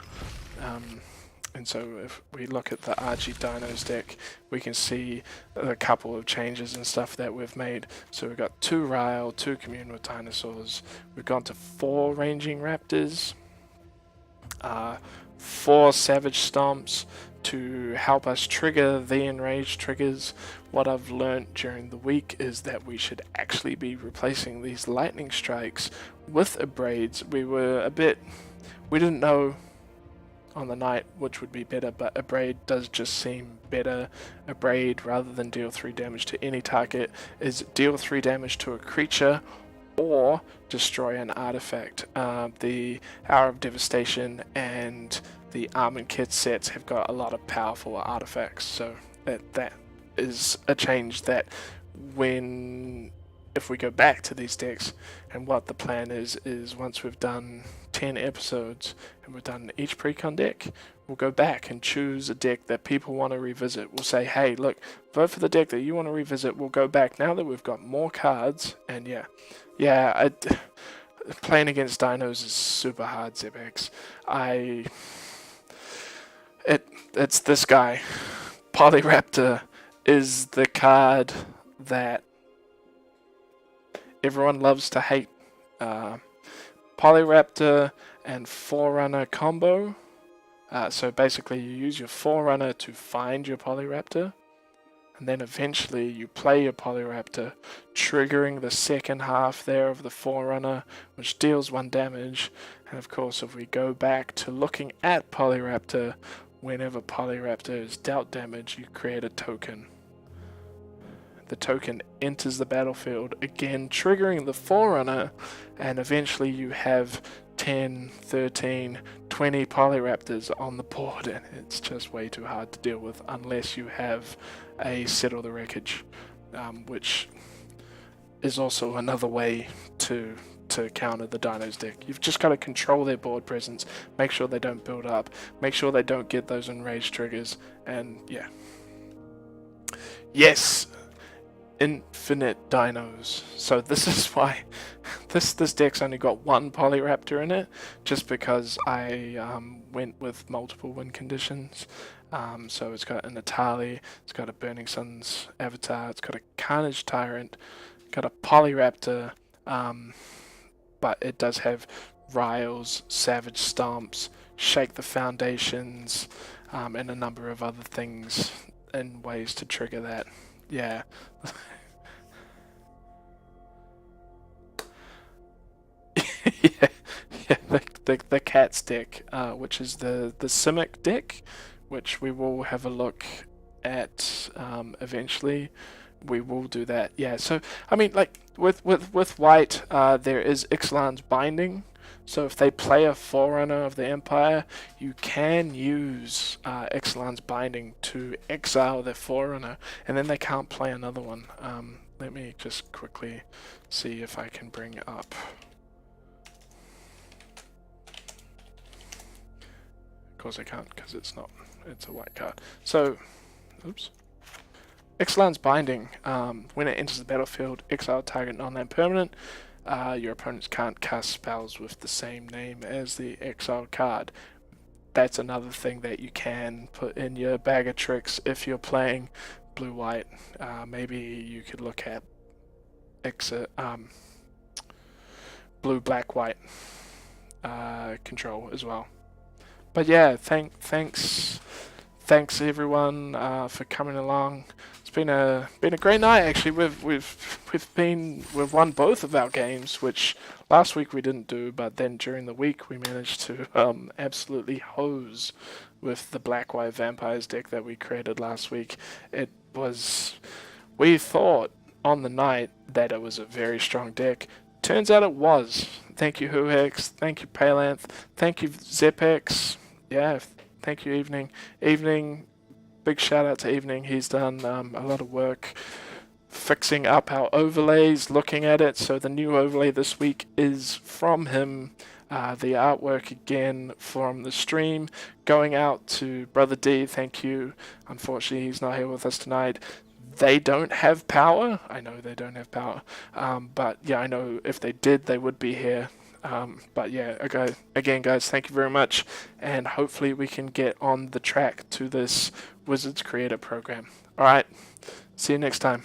And so if we look at the RG Dinos deck, we can see a couple of changes and stuff that we've made. So we've got 2 Ryle, 2 Commune with Dinosaurs, we've gone to 4 Ranging Raptors, 4 Savage Stomps to help us trigger the enraged triggers. What I've learnt during the week is that we should actually be replacing these lightning strikes with abrades. We didn't know on the night which would be better, but abrade does just seem better. Abrade, rather than deal 3 damage to any target, is deal 3 damage to a creature or destroy an artifact. The Hour of Devastation and the Armament Kit sets have got a lot of powerful artifacts, so that is a change that if we go back to these decks, and what the plan is once we've done 10 episodes and we've done each pre-con deck, we'll go back and choose a deck that people want to revisit. We'll say, hey, look, vote for the deck that you want to revisit. We'll go back now that we've got more cards, and playing against dinos is super hard, Zepex. It's this guy. Polyraptor is the card that everyone loves to hate. Polyraptor and Forerunner combo So basically you use your Forerunner to find your Polyraptor, and then eventually you play your Polyraptor, triggering the second half there of the Forerunner, which deals 1 damage. And of course, if we go back to looking at Polyraptor, whenever Polyraptor is dealt damage, you create a token. The token enters the battlefield, again triggering the Forerunner, and eventually you have 10, 13, 20 Polyraptors on the board, and it's just way too hard to deal with unless you have a Settle the Wreckage, which is also another way to counter the Dinos deck. You've just got to control their board presence, make sure they don't build up, make sure they don't get those enraged triggers, and yeah. Yes! Infinite dinos. So this is why this deck's only got 1 Polyraptor in it, just because I went with multiple win conditions. So it's got a Natali, it's got a Burning Sun's Avatar, it's got a Carnage Tyrant, got a Polyraptor, but it does have Riles, Savage Stomps, Shake the Foundations, and a number of other things and ways to trigger that. Yeah. yeah, the Cats deck, which is the Simic deck, which we will have a look at eventually. We will do that. Yeah. So I mean, like with white, there is Ixalan's Binding. So if they play a Forerunner of the Empire, you can use Ixalan's Binding to exile their Forerunner, and then they can't play another one. Let me just quickly see if I can bring up. Of course I can't, because it's a white card. So, oops. Ixalan's Binding, when it enters the battlefield, exile target non-land permanent. Your opponents can't cast spells with the same name as the exiled card. That's another thing that you can put in your bag of tricks if you're playing blue-white. Maybe you could look at blue-black-white control as well. But yeah, thanks everyone for coming along. It's been a great night actually. We've won both of our games, which last week we didn't do, but then during the week we managed to absolutely hose with the Black-White Vampires deck that we created last week. We thought on the night that it was a very strong deck. Turns out it was. Thank you Huhex, thank you Palanth, thank you Zepex. Yeah, thank you Evening. Big shout out to Evening. He's done a lot of work fixing up our overlays, looking at it. So the new overlay this week is from him. The artwork again from the stream going out to Brother D. Thank you. Unfortunately, he's not here with us tonight. They don't have power. I know they don't have power. But yeah, I know if they did, they would be here. But yeah, okay. Again, guys, thank you very much, and hopefully we can get on the track to this Wizards Creator Program. All right, see you next time.